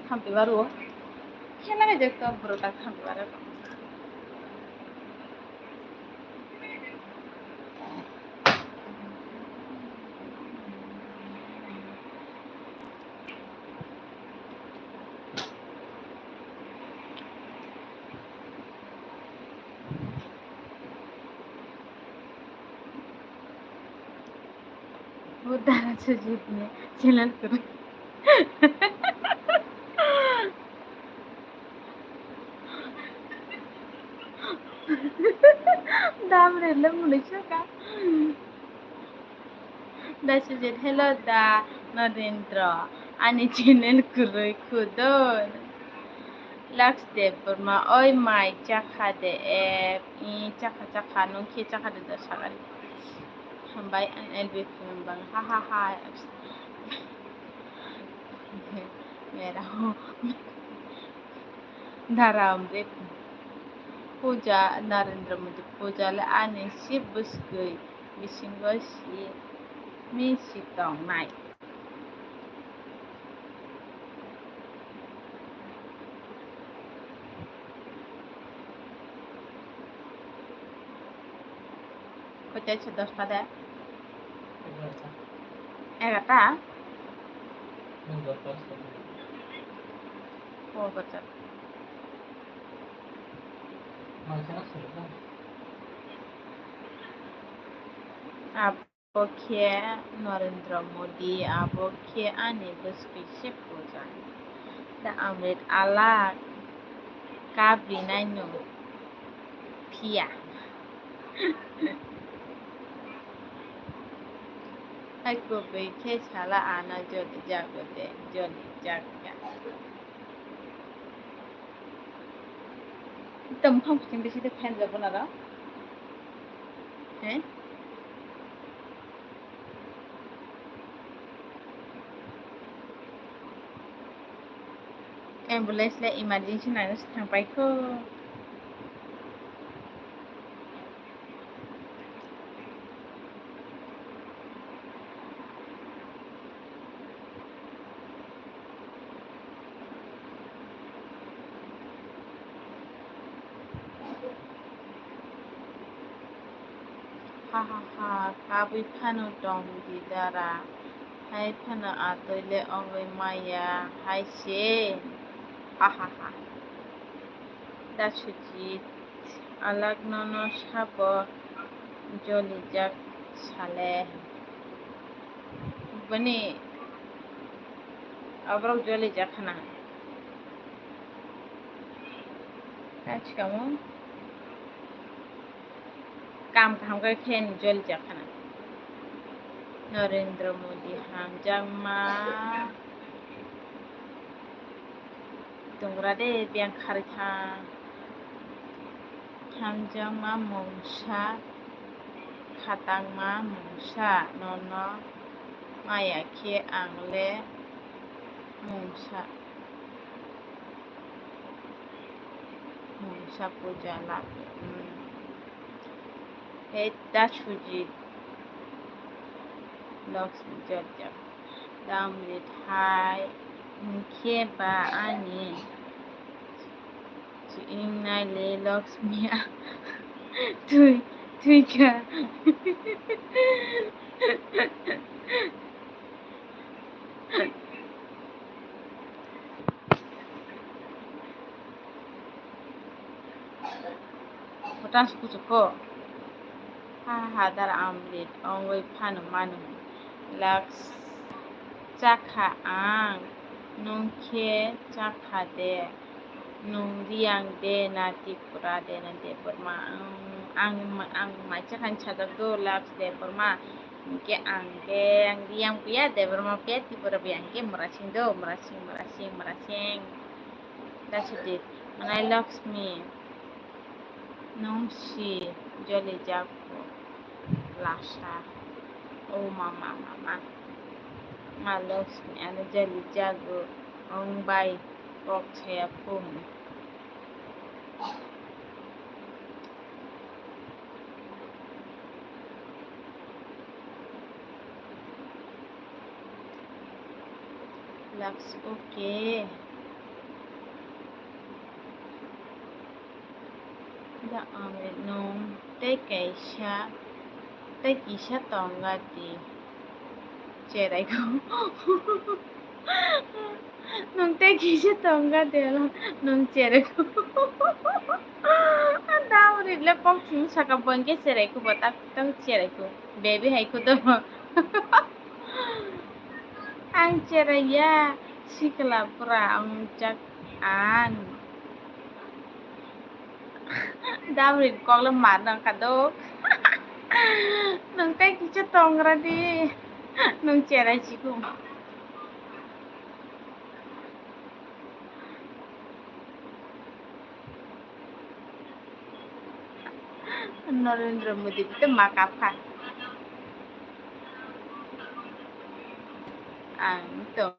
Speaker 1: hampi baru kena aja ke berotak hampi baru udara sujitnya jalan terus dam rela munisha ka da sujit hello da Narendra ani channel kuroi khudon Lux de burma oi mai chakha de chakha no ki chakha de sagari hambai an elbe bang ha mera ho dharam de puja Narendra Modi puja le ani si busgui bisingo si mi sitong nai কোথায় 10টা দেয় 11টা ও কোথায় Abokhe Narendra Modi Abokhe ani busgui si puja da amrit ala kabri naino pia Aku ke sala ana jodi jagote jodi jagga Tâm không chính বেশি তো fan যাব না হ্যাঁ Ambulance le emergency nurse थांबायखौ ha kabui phano dong di dara hai phano atoile ongoi maya hai se ha da sujit alag nono sabo joli jak sale bani Abrok joli jakhana. Kach kamu kam kai khen joli jakhana. Narendra Modi hangjang ma tungra de biang kharita hangjang ma mongsa khatang ma mongsa nono maya ke angle mongsa puja la Heta Sujit Lakshmi Jajak Damrit Hai Mkhe ba ani Ci inai le Lakshmi Tui ka Potas kusuko ha dar amrit ongwei phanu manu Laks Chakha ang Nungkhe Chakha de Nung riang de nati pura de nante perma ang macakan cadap do Laks de perma Mungke ang riang pia de perma pia ti pura biangke merasing do merasing That's it Manai Lakshmi Nungsi Joli Jago Lasha Oh mama Ma Lakshmi Ana Joli Jago Ong bai Bok saya pun Laks okay Da amrit nung Te kisha tonga di Cerai ko Nung te kisha tonga de lo Nung cerai ko Da amrit le pok ting saka bangke cerai ko Batak tong cerai ko Baby hai ko to Ang cerai ya Sikla pura ang jak an Damrit kong le mat nang kadok Nung te kisha tonga di Nung cerai chiku Narendra Modi itu makapa Anto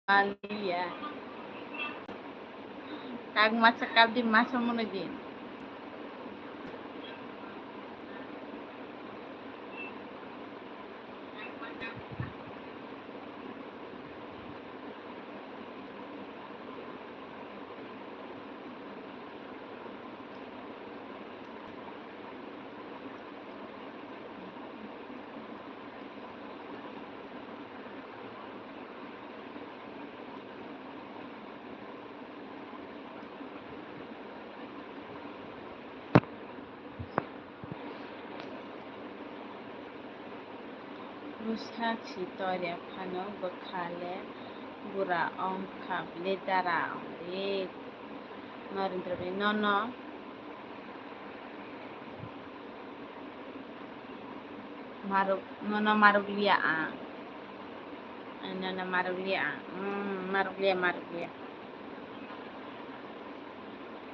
Speaker 1: Malia Kag masakab di masa muna din Rusak Sitoria Pano Bakale Bura Om Kable Dara Omrit Narendra Modi Nono Maruglia Nono Maruglia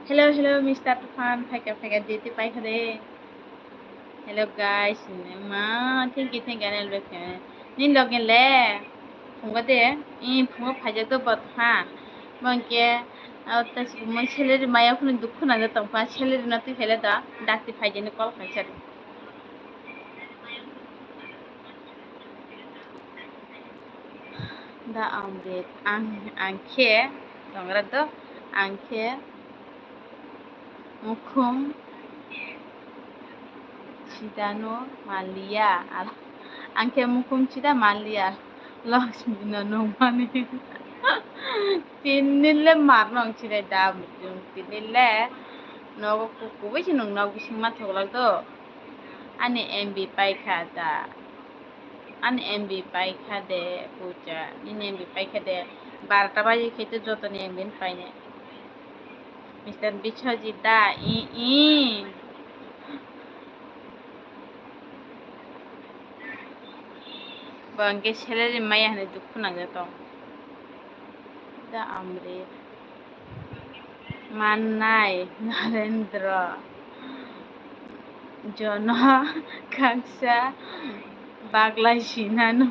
Speaker 1: Hello Mr. Tufan Phaka diti pai khade Hello guys thank you nin login le phunga de phunga phaja to bat ha bangke ta mon seleri maya khun dukhu na da tongpa seleri na tu fele da dakti phaje ni call khaisar da amrit angke tongra to angke mukhum Sidano Malia Angke mukum cida Malia Lakshmi no mani Tinile marnong cida dam Tinile Nogo kuku wisi nung nogo sing matolak do Ani MB pai kada an MB paikha de puja in MB paikha de 12টা বাজে খেতে যত নিয়ে একদিন পাইনে mister Biswajit দা ই bangke salary maya hane dukhu nangjato da amre mannai narendra jona kaksa baglai sinano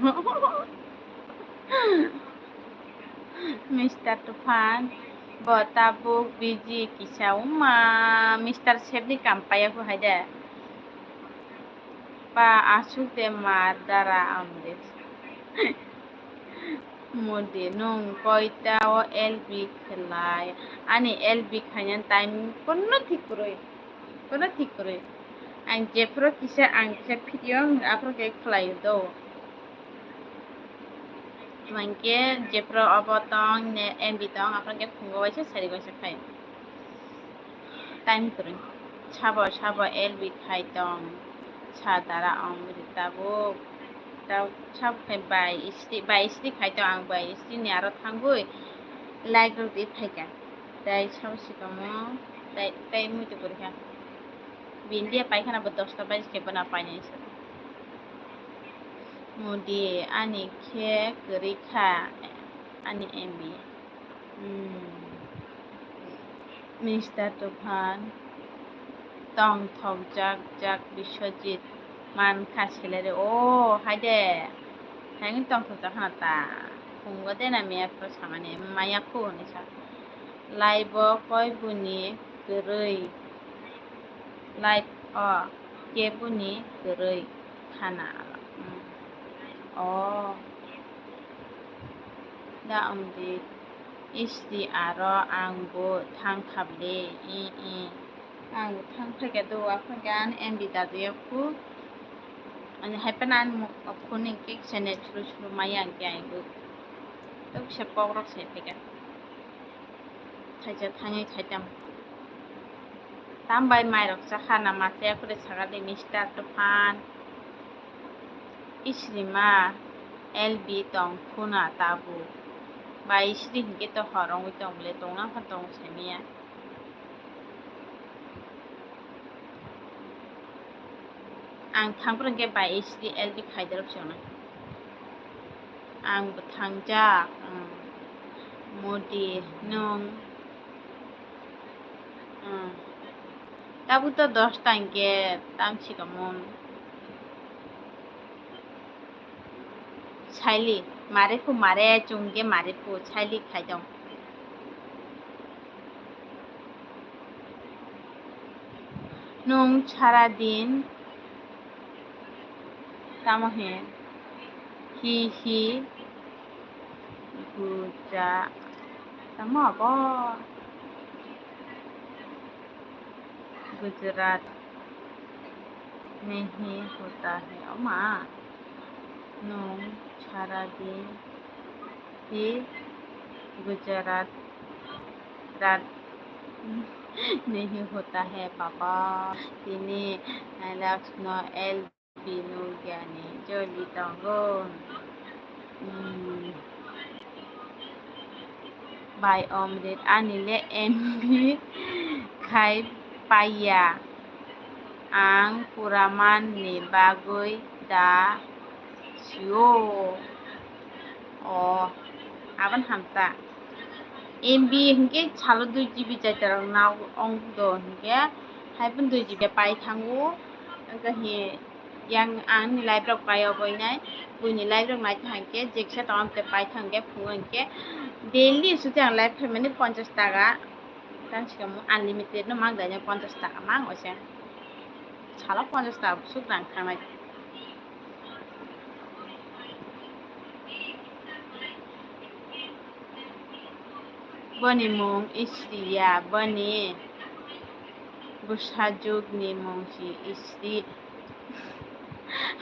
Speaker 1: Mr. Tufan botabuk biji kisau ma Mr. Sebni kampaya ko haida pa asuk de mar dara amre mode nung koita o LB khelai ani LB khanyan time kono ঠিক করই ang jepro kisa ang kisa video apro ke khlai do mangke jepro obotong ne MB tong apro ke khungo waise sari waise khai time করই ছাবো LB khai tong cha dara amritabo tau chap khai bai isti khai tong ang bai isti ni aro thangoi like ro di thaika dai samsikamo dai muite porikha Bindia paikana ba 10টা বাজে খেপে না পাই নাই sir মুদি আনি খে গরিখা আনি MB mister তুফান tong thok jak Biswajit মানখা ছেলেরে ও হাইদে হ্যাঁ tong thok jak hana ta khungo de na me pro samane maya ko ni sa লাইব কয় বুনি গরৈ লাইভ কেবুনি গরৈ খানা da amdi isti aro angbo thangkhable ang thangphage do afagan MB daje ku ani hapanan khuni ke chene churu mayang ke aibu to se pogrok se pega thaja thangai khaitam tambai mairok chakhana mate kore sagade Mr. Tufan isrima LB tong khuna tabu ba isri hingke to horong tong le tongna pha tong semia ang thangprang ke ba isri LB khaidarok sona ang thangjak modi nong tabu to 10টা ke tamsikamon ছাইলি মারে চুঙ্গে মারে পু ছাইলি খাইদম নং সারা দিন তামহে হি গুজা তামব गुजरात नहीं होता है अम्मा नों सारा दिन ही गुजरात रात नहीं होता है पापा तिनी लक्ष्ण एल बिनु ज्ञानी जलि तंगन बाय अमृत आनिले एमबि खाइ पाइया आं पुरामान नि बागै दा सियो आबान हामता एमबि हंके छालो 2 GB जाइतार नाव अंग हंके हाइपन 2 GB पाइ थांगो गहि yang ang nilai brok payo boinai bu nilai brok mai thangke jeksa tamte pai thangke phungke daily sutang life family 50 টাকা tansikamo unlimited no mang danya 50 টাকা mang ose chala 50 টাকা sukrang thangnai bani mong istriya bani busajuk ni mongsi istri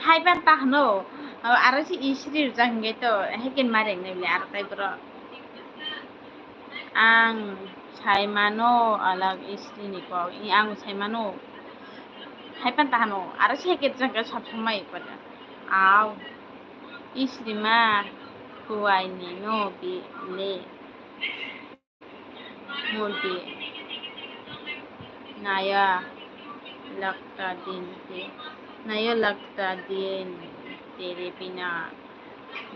Speaker 1: haiban tahno aro si istri jangge to heken mareng nebli ar tai bro ang saimano alag istri ni ko ang saimano haiban tahno aro si heket jangge sab samai pada aw Isrima huwaini no bi le mudi naya लगता दिन तेरे बिना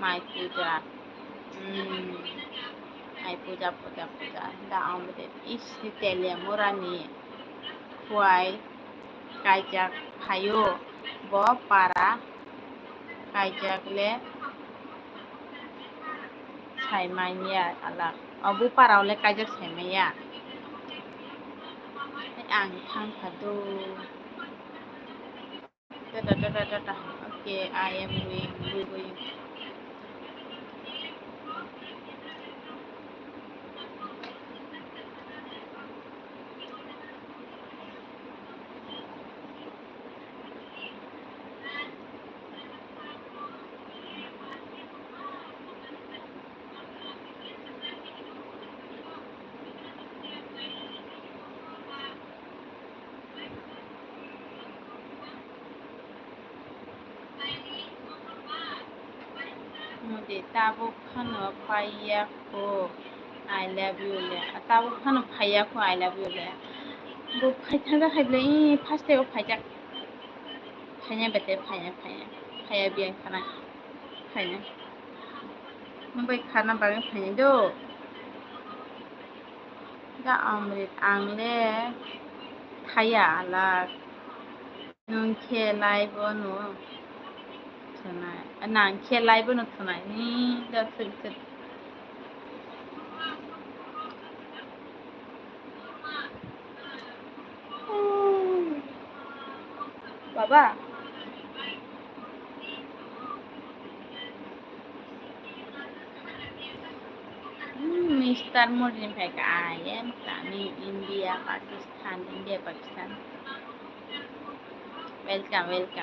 Speaker 1: माय पूजा माय पूजा da amret isri telia morani huai kaijak hayo bo para kaijak le saimanya alak bu parau le kaijak saimanya ang thangkhadu da okay I am going Mudi tabuk khano paya ko I love you le tabuk khano paya ko I love you le bu phaithanga khaile first day phaijak phainya bete phaya biang khana phainya mumbai khana bagin phainya do da amrit angle thaya ala nung khelai bo no thanai nang khelai bo no thanai ni da thik Baba Mr. Modern Pack I am planning India Pakistan welcome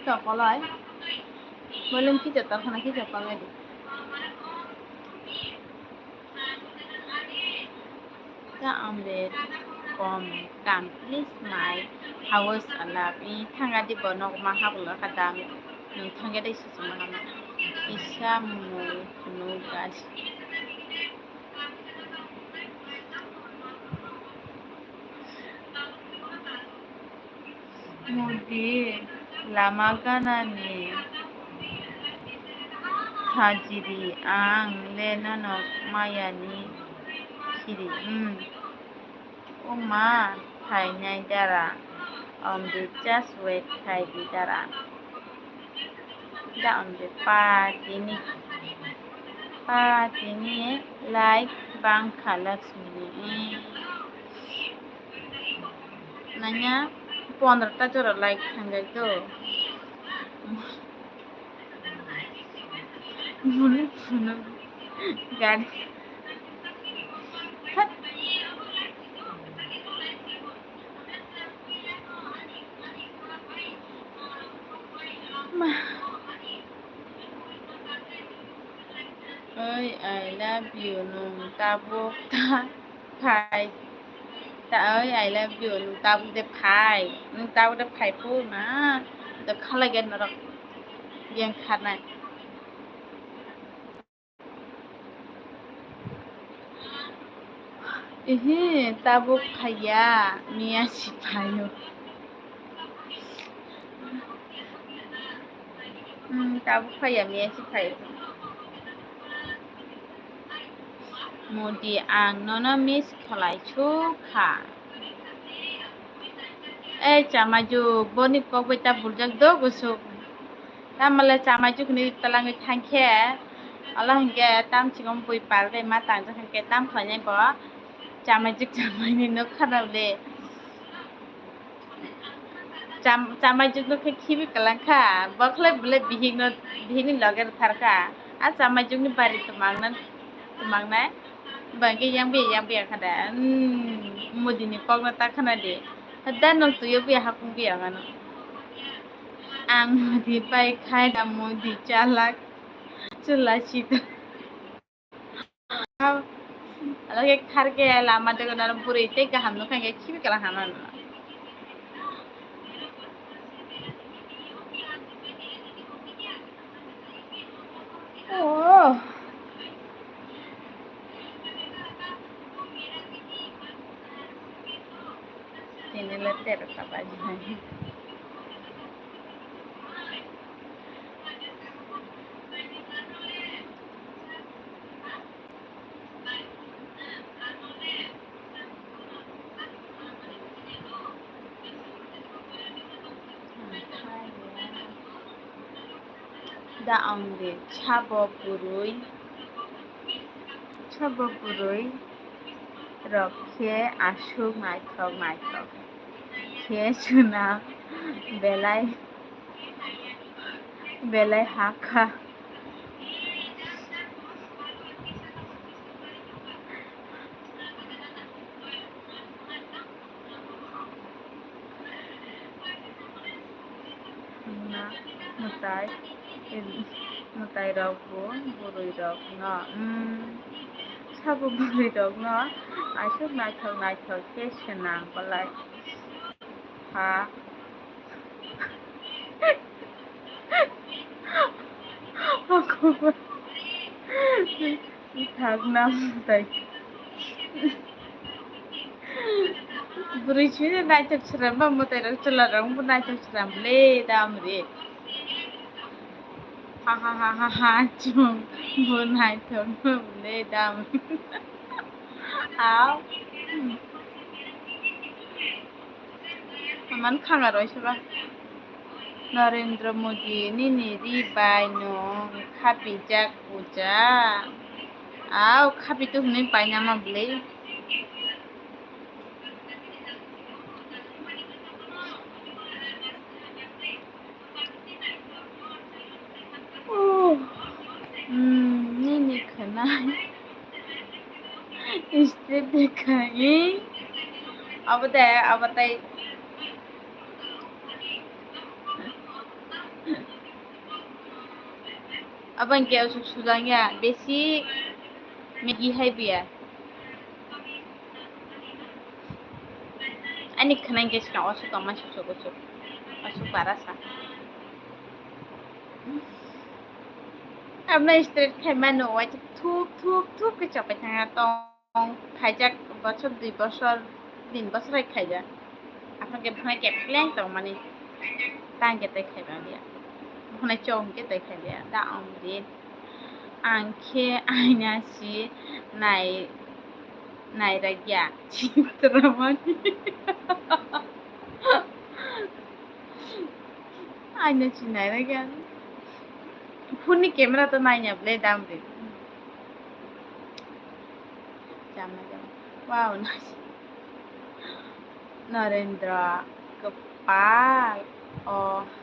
Speaker 1: Chocolate বললাম কি তো তখন কি chocolate da amret kam please my house alap thanga di bonok ma hablo kadam nung thanga dai su ma ma isa mu no gas mudi lama ganani hajiri ang lenanok mayani kiri Oma Thai dara the just wait Thai dara da the patini like bangka Lakshmi nanya 15টা জোড়া like থাঙ্গাই তো মনে শুনো গাড়ি ơi I love you nung tabuk ta phai ta ơi I love you nung tabuk de phai nung tabuk de phai pu na to khalagen na rok yang khana tabuk phaya mia si phayo tabuk phaya mia si phayo Modi ang nono miss khalai chu kha chamaju boni kok beta burjak do gusuk tamale chamaju kni talangi thangkhe Allah hingke tam chigom pui parde ma tangja hingke tam khlai bo chamaju chamani no khanable chamaju no khe khibi kalangkha bakhle bule bihing lage tharka a chamaju ni bari tumangna bagi yang biya kada mudini kok na ta khana de dan no tuyo biya hakung biya ngano ang mudi pai khai da mudi chalak chula chita Lagi karge lama dengan dalam puri itu gaham nu kan kayak kibi kalah hanan. Oh. Ini letter apa aja. Da angde chabo purui রক্ষে আসুক নাইথক খেয়ে শোনা বেলায় হাঁকা না mutai rok bo burui rok no sabo burui rok no asuk naithok ke swnang balai ha thak na mutai burui chune naithok chram ba mutai rok chola rok bo naithok chram le dam re ha chung bo naithok le dam ao man khanga roise ba Narendra Modi ni ribai no khapi jak puja ao khapi tu hune paina ma ble ni khanai step dekhai abatai abang ke usuk sudangya besi megi hai biya ani khanai ke ska osuk ama susuk asuk barasa abna straight khai mano wai thuk ke chapai thanga tong khaijak bochor 2 বছর 3 বছর খাইজা আপনাকে ভয় কে plan তো মানে টাঙ্গে তাই খাইবা দিয়া ওখানে চমকে তাই খাইবা দা আমরে আংখে আইনাসি নাইরাগিয়া চিত্রমণি আইনাসি নাইরাগিয়া ফোনनि ক্যামেরা তো নাইনাবলে দামরে জামা wow nice Narendra kepal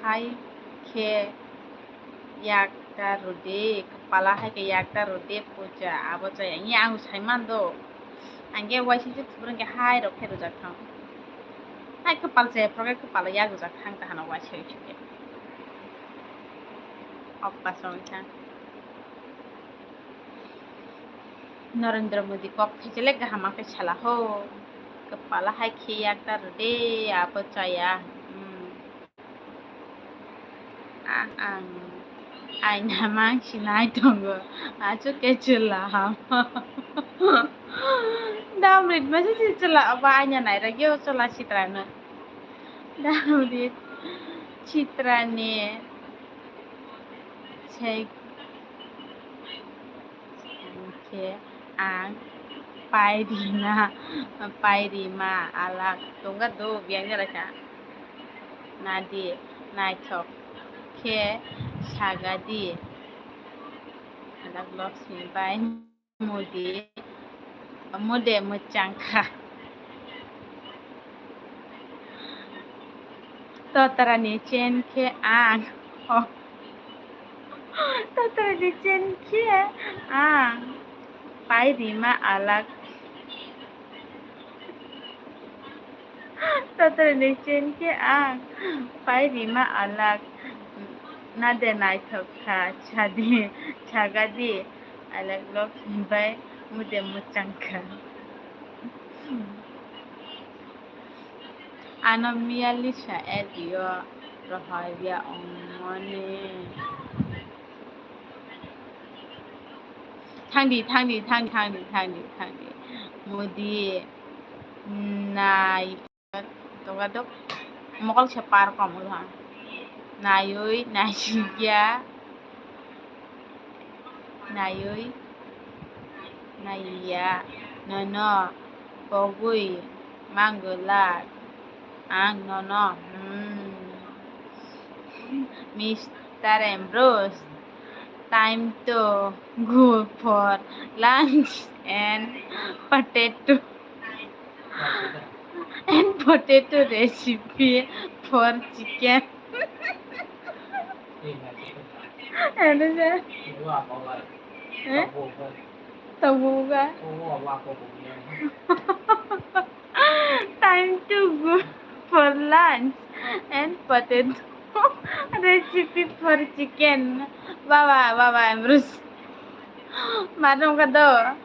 Speaker 1: hai ke yakta rode kepala hai ke yakta rode puja abo chai ani ang saiman do angge waisi je tubrang ke hai ro khero jakhang hai kepal je proge kepala ya go jakhang ta hana waisi chike oppa somcha Narendra Modi kok khechele gahama ke chala ho kepala hai ke yakta rode abo chaya aina mang sinai tongo achu ke chula damrit mase chula aba aina nai ra gyo chula chitrana damrit chitrane sei ke ang pairima alak tonga do biang jara ka nadi naithok ke sagadi alak Lakshmi bai mode mechangka totarani chen ke ang totarani chen ke ang pairima alak totarani chen ke ang pairima alak nade naithok ka chagadi alak Lakshmi bai mude mucangka ano mialisha edio roharia omone thangdi mudi nai togadok mokol separ komul ha nayoi nasigya nayoi naiya nono pogui manggulat ang nono Mr. Ambrose time to go for lunch and potato recipe for chicken and tabuga time to go for lunch and potato recipe for chicken baba Ambrose madam kado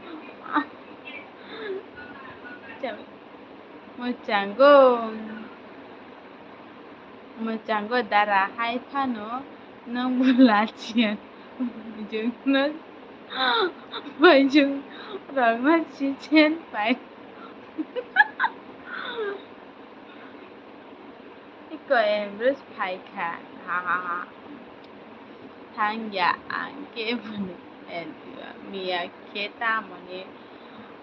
Speaker 1: Mucanggo darah hai pano nang bulacian bujungno bajung rama cincin pai iko Ambrose pai ka ha thangya angke bune mia keta mone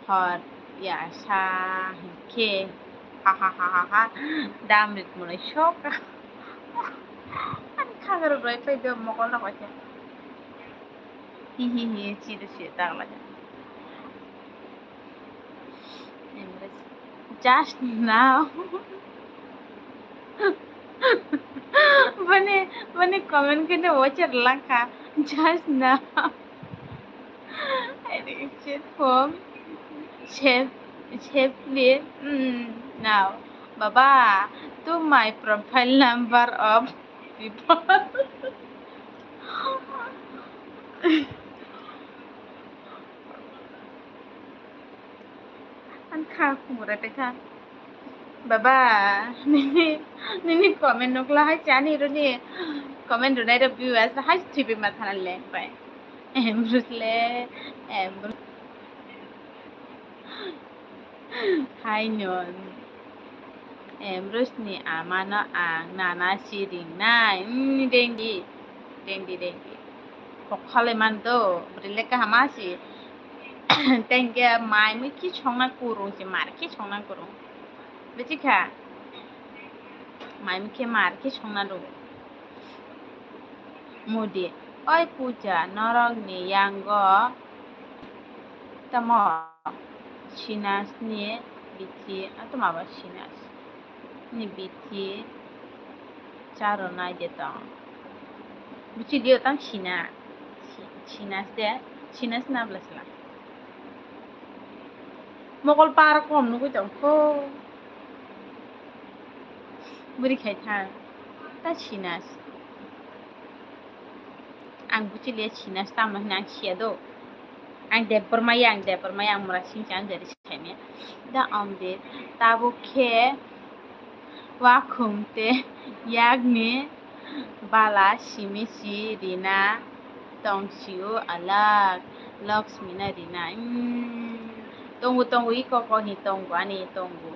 Speaker 1: hot ya sa ke ha damrit mone shoka an khagar roi pai do mokol na kwacha hi chida ta la just now bane comment kene watcher laka just now I reached home safely now baba to my profile number of people an kha khumure pe kha baba nini comment nokla hai chani ro ni comment ro nai ro viewers hai thibi mathana le pai Ambrose hai non Ambrose ni amano ang nana siring nai dengi kokhale mando brile ka hamasi tenge mai mi ki chongna kurung si mar ki chongna kurung beti kha mai mi ke mar ki chongna do modi oi puja norok ni yango tamo sinas ni biti atoma ba sinas ni biti charo nai jetong bichi dio tang sinas na blasla mokol par kom nu ko tong ko buri khai tha ta sinas ang bichi le sinas tam na nang sia do ang depor mayang mura singchang dari saime da amde tabo khe wa khumte yagni bala simisi rina tongsiu alag Lakshmi na rina tonggu iko ko ni tonggu ani tonggu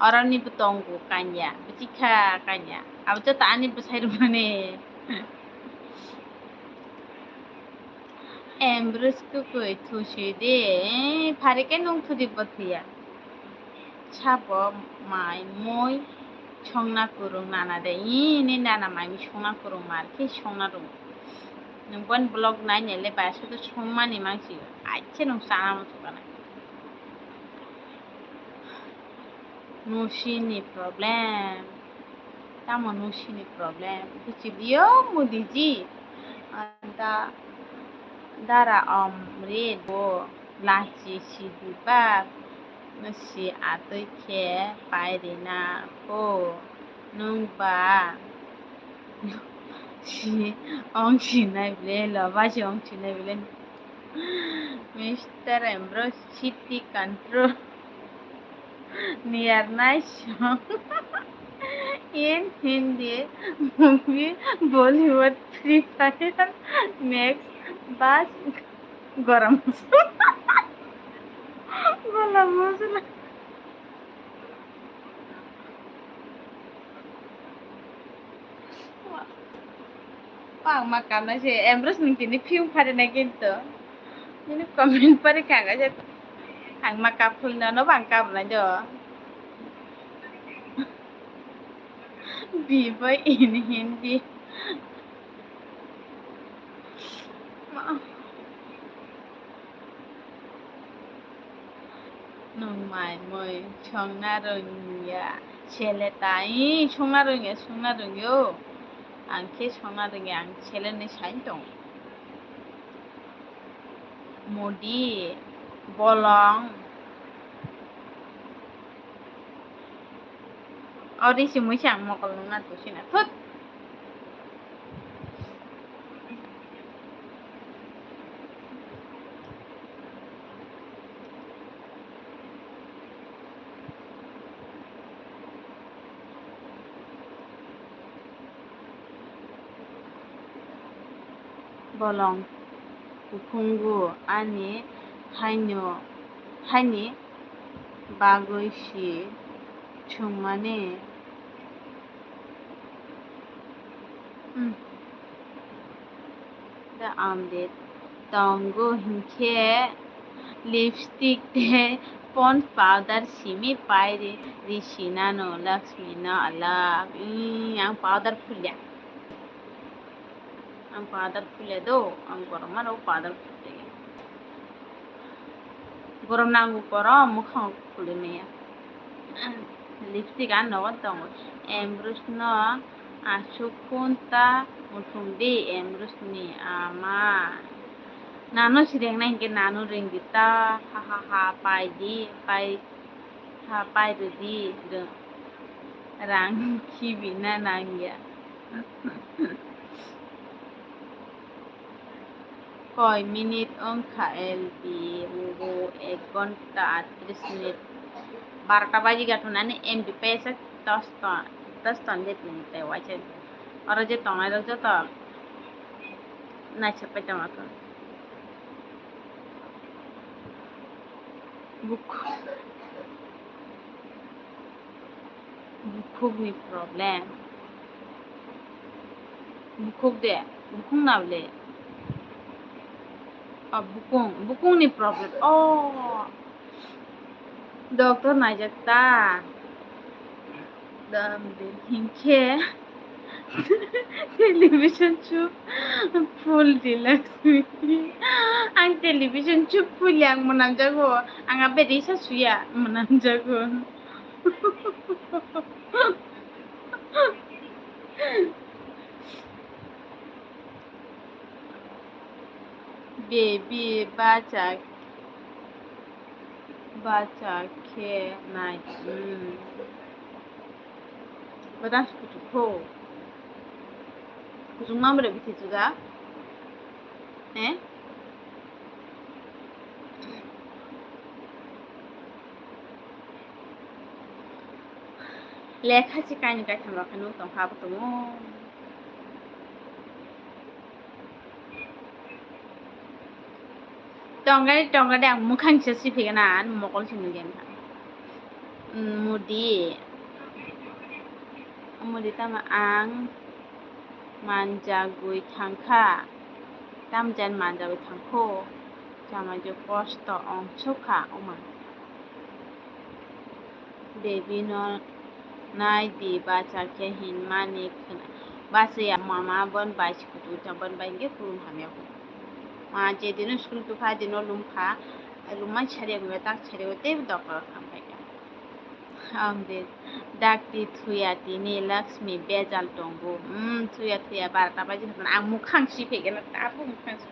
Speaker 1: orang ni tonggu kanya bichikha kanya abto ta ani besai mane Ambrose ko koi thushi de phare ke nong thudi pathia chabo mai moi chongna kurung nana de ni nana mai mi chongna kurung mar ke chongna ro nong bon blog nai ne le ba so to chongma ni mangsi aiche nong sana mo thukana nushini problem tamo nushini problem kuchi dio mudiji anta dara omre bo lachi sidiba nasi atoi ke pairina ko nungba si ongsi nai bile loba si ongsi nai bile Mr. Ambrose City Control near night song in Hindi movie Bollywood Free Fire makes bus garam gala mosla pang makan na si Ambrose nungkini film pada na ginto ini comment pada kagak aja ang makapul na no bangkap na jo Viva in Hindi nung mai moi chong na rung ya chele tai chong na rung yo ang ke chong na rung ang chele ni sain tong modi bolong ori si moi chang mo kol na to sina thut bolong kukungu ani haini bagoi si chungmane the amdet tongo hinke lipstick te pond powder simi pai rishina no lakshmi na ala ang powder fulya ang powder fulya do ang goromar o powder fulya gorom nangu koro mukhang fulne ya lipstick an no tongo Ambrose no asukunta mutumbi Ambrose ni ama nano sireng na hinke nano ringgita ha pai rudi rang kibina nangya কয় minute অংখা LB ও 1 ঘন্টা 38 minute 12টা বাজি গাঠুনানি MB পেসা 10 ton de tinta wache ora je tonga do to na chepe tamato bukhuk ni problem bukhung nable bukung ni problem oh dokter najakta dam hinke television chup full deluxe ang television chup full yang menang jago ang abe desa suya menang jago baby baca ke night badan kutuko kutuma mre biti juga লেখা চিকাইনি কাই থামরা খানো তং হাবো তো টঙ্গারে ang mukhang sesi figanan mokol sinu gen mudi tama ang manjagui thangkha tamjan manjagui thangkho jama jo kosto ongchokha oma devi no nai di baca ke hin mani khna base ya mama bon bai skutu ta bon bai ge kurum hamya ko ma je dinu skul tu pha dinu lumma chhare go tak chhare go te doktor kham pai ka amde dakti thuya tini lakshmi bejal tongo thuya 12টা baji ang mukhang si phege na ta bu mukhang si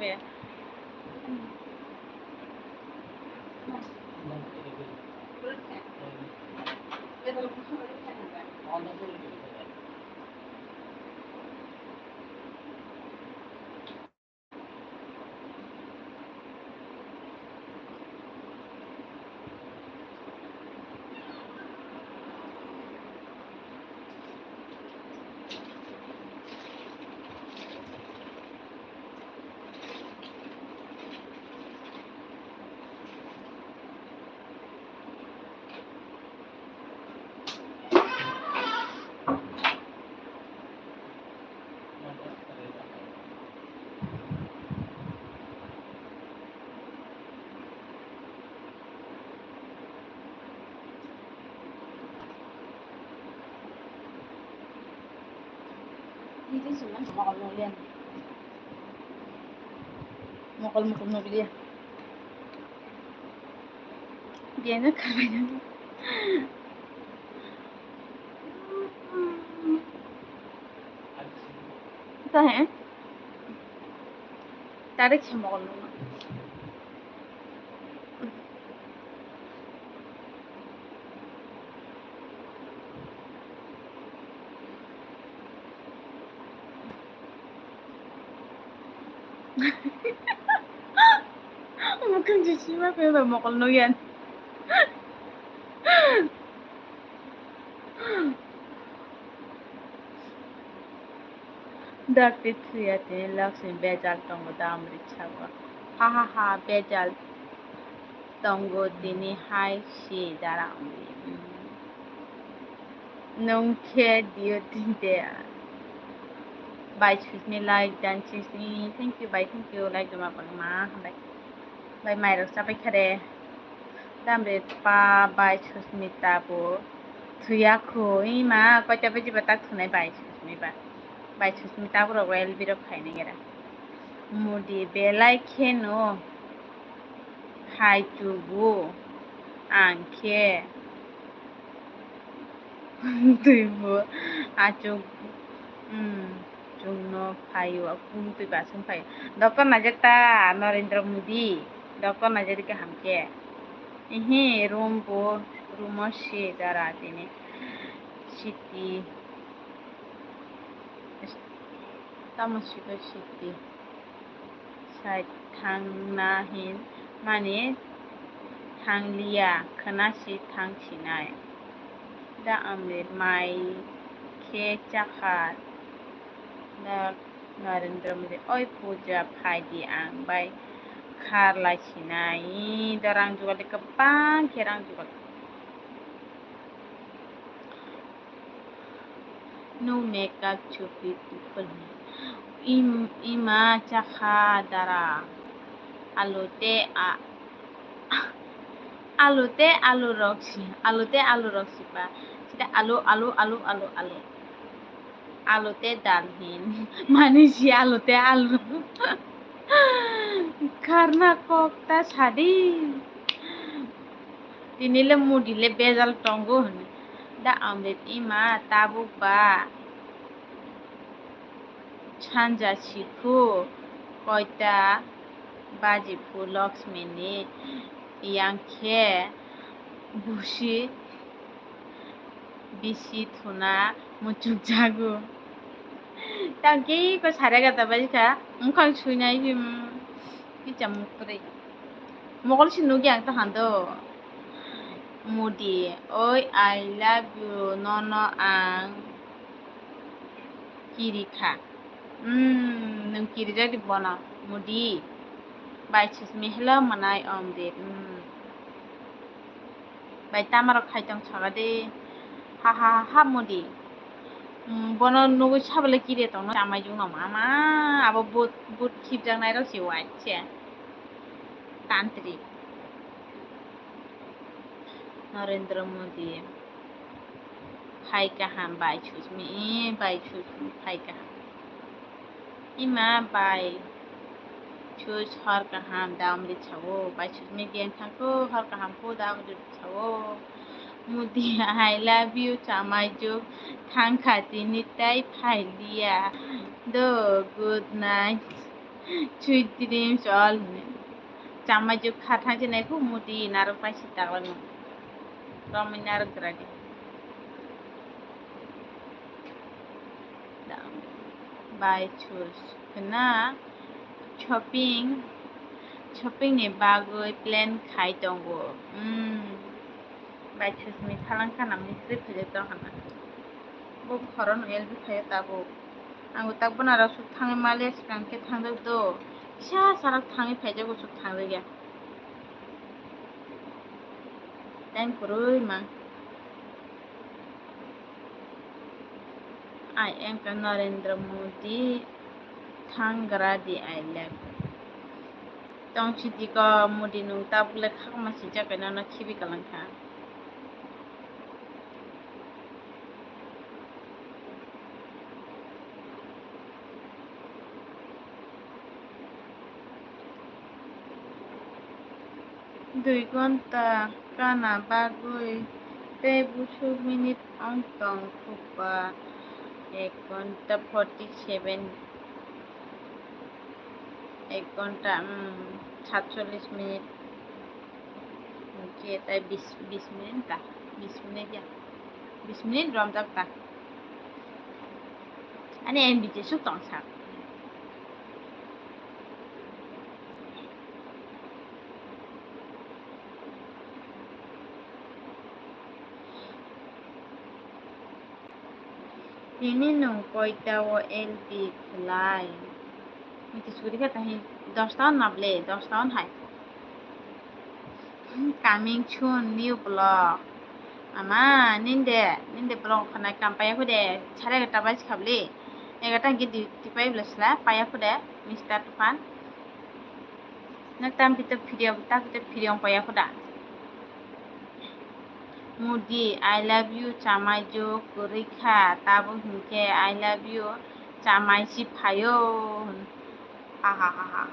Speaker 1: Isuman mokol nulian. Mokol nulian. Dia na karena. Ito tarik siya mokol nulian. Mukhang jijima pero mokol nulian. Dakti tuyate laksin bejal tongo damri chagwa. Ha bejal tongo dini hai shi daramri. Nongke dio tinte. Bye choose me like dan choose me. Thank you like duma pangma. Bye mai rok sabai khare. Damre pa bye choose me tabo. Tuyako ima koita beji batak thunai bye choose me ba. Bye choose me tabo ro well biro khaine gera. Mudi belai kheno hai tubu angke tubu achuk jungno phayo kum tui basung phayo Dr. Najakta Narendra Modi Dr. Najakta hamke ihi rumo shi dara tini shiti tamashiko shiti sai thangna hin mane thanglia khanashi thangchinai da amir mai ke chakhat da Narendra Modi oi puja phaidi ang bai kharlai sinai da rang jugal kapang ke rang jugal no makeup to people ima chakha dara alute alu roksi pa sida alu alute dalhin manisi alute alu karna kokta sadi tinile mudile bezal tongo da amrit ima tabuk ba chanja siku koita baji pu Lakshmini yangke bushi bisi thuna muchuk jagu tangki ko sarega tabai ka mukang suinai ki jamukre mokol sinu gyang ta hando Modi oi I love you nono ang kirikha nung kiri jadi bona Modi bai chis mihla manai omde bai tamaro khaitong chagade ha Modi bono nugu sabale kiri tong no chamai jung no mama abo but khipjang nai ro si wache tantri Narendra Modi hai kaham bai choose me hai kaham ima bai choose har kaham damri chawo bai choose me bien thangko har kaham ko damri chawo Modi I love you chamai juk thang khati nitai phai liya do good night sweet dreams all chamai juk khathang jenai ko Modi narok pai sitaglan Dominar Gradi by choose kena shopping ni bagoi plan khai tongo by choose mi thalang kanam ni trip phile to hana bo khoron el bi khayo tabo angu tak bonara su thang male skang ke thang do sha sarak thang phaje go su thang ya time kuroi ma I am Narendra Modi Thangradi I love Tong chiti ko Modi nung tabule khakma si jaka na khibi kalangka 2 ঘন্টা কানা bagui tei busuk minute ong tong thupa 1 ঘন্টা 47 1 ঘন্টা 47 minute oke tai 20 menit ta 20 menit ya 20 menit rom tap ta ani em biche su tong sak ini nung koita o LP khlai miti suri ka tahi 10 tahun nable 10 tahun hai coming soon new blog ama ninde blog khana kampaya khude 11:30 baj khabli 11:00 gi tipai blasla paya khude Mr. Tufan naktam pita video paya khuda Mudi I love you chamai jo kurikha tabo hinke I love you chamai si phayo ha ha ha ha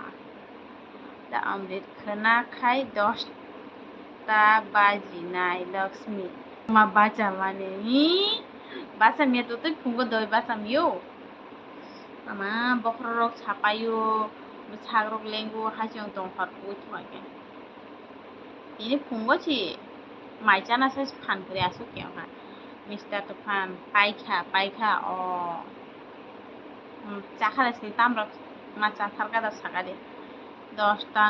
Speaker 1: da amrit khana khai 10টা বাজিনাই লক্ষ্মী মা বাঁচা মানে বাঁচা মিয়া তো তুই ফুঙ্গো দই বাঁচা মিও mama bokrok sapayo sagrok lenggo hajong dongfar puitwage ini phunggo chi maijana sai phan kore asu kya ha Mr. Tufan paikha o chakhala si tamrok ma chathar da sagade 10টা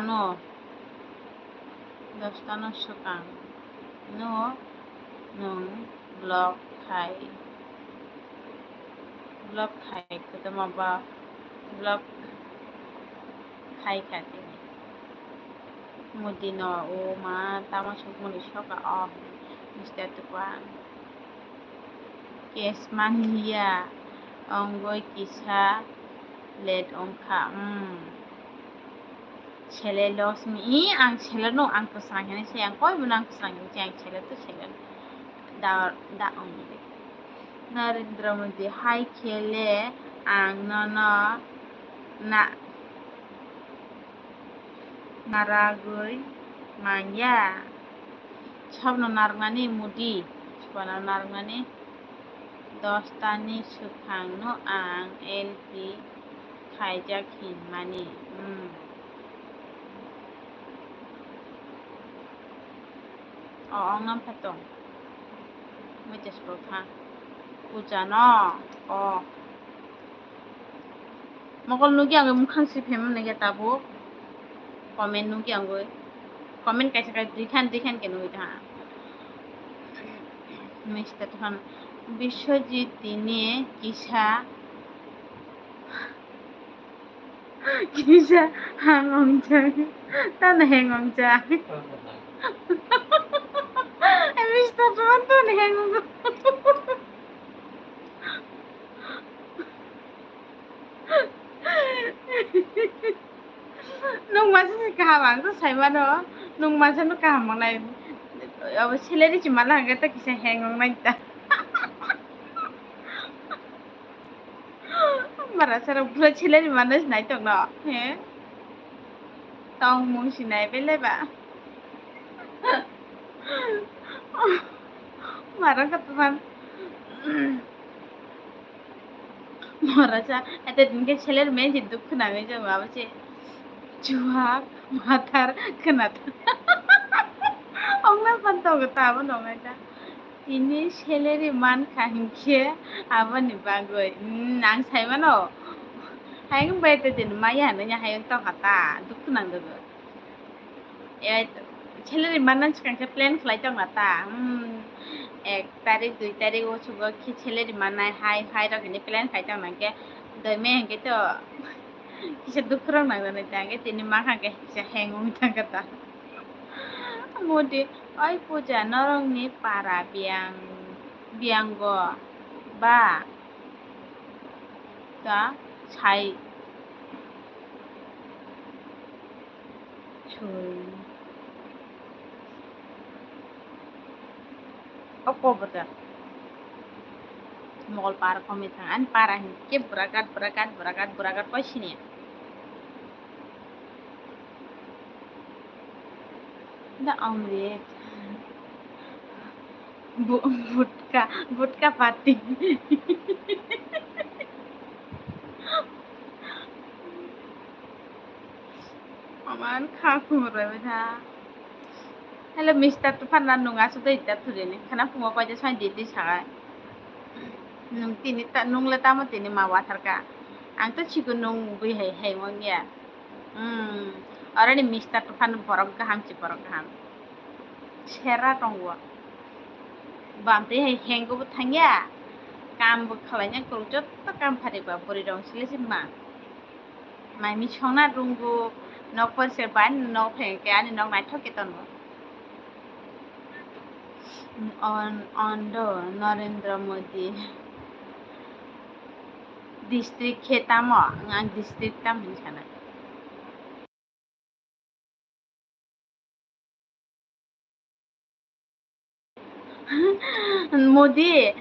Speaker 1: no sukang no nung blog khai ketemu ba blog khai khate mudino o ma tama sukmoni soka o Mr. Tufan kesmania ongoi kisa let ongkha ছেলে লক্ষ্মী আং ছেলে no আং kesangene se ang koi bunang kesangene se ang ছেলে to ছেলে da ong Narendra Modi hai khele ang nono na naragoi mangya sabno narngani Modi sabno narngani 10টা ni sukhang no ang LP khaijak hin mani ong nam phatong moi tespo tha puja no mokol nugi ang mukhang si phem nege tabo comment nugi ang comment kaisa kai dikhan ke nugi tha Mr. Tufan Biswajit তিনি কিসা hangongja tan hengongja Mr. Tufan tan hengong nung masa kahabang to saimano nung masa no kahamang nai of salary चिमाला हंगे तो किसे hengong nai ta mara sara bula seleri manus nai tong no he tong mung sinai bele ba mara katuan mara sa ete dinke seler men ji dukh na me jang abase juak matar kenat ongna panto gata abo nongai ta ini seleri man kahingke abani bagoi nang saimano hayang baite din maya nanya hayang to kata dukh nang do seleri manan skangke plan flight tong ata 1 তারিখ 2 তারিখ ও সুগো কি ছেলের মানায় high রাখনি plan খাইতাম নাকি দমে হেঁকে তো কিসে দুঃখ রং না জানে তাকে তিনি মা খাকে কিসে হ্যাঙ্গং থাকাতা মোদি ওই পূজা নরংনি পারা বিয়াঙ্গ বা তা ছাই ছুই opo betul mall para komitangan para ke berakat kau sini The omelette. Vodka. Vodka party. Aman kakumur beta. Hello Mr. Tufan nunga sudah itat tuh ni. Karena pungo ko aja soal didi saga. Nung tini ta nung le tama tini mawa tharka. Ang to chiku nung bui hei wong ya. Already Mr. Tufan borok gaham chi borok gaham. Sera tongwa. Bamte hei hengo bu thangya. Kam bu khalanya kurujot to kam phariba buri dong sile simma. Mai mi chongna rungu nok por se ban nok pheng ke ani nok nai thoke tonbo. On the Narendra Modi district khetamo ngang district tam hinsana Modi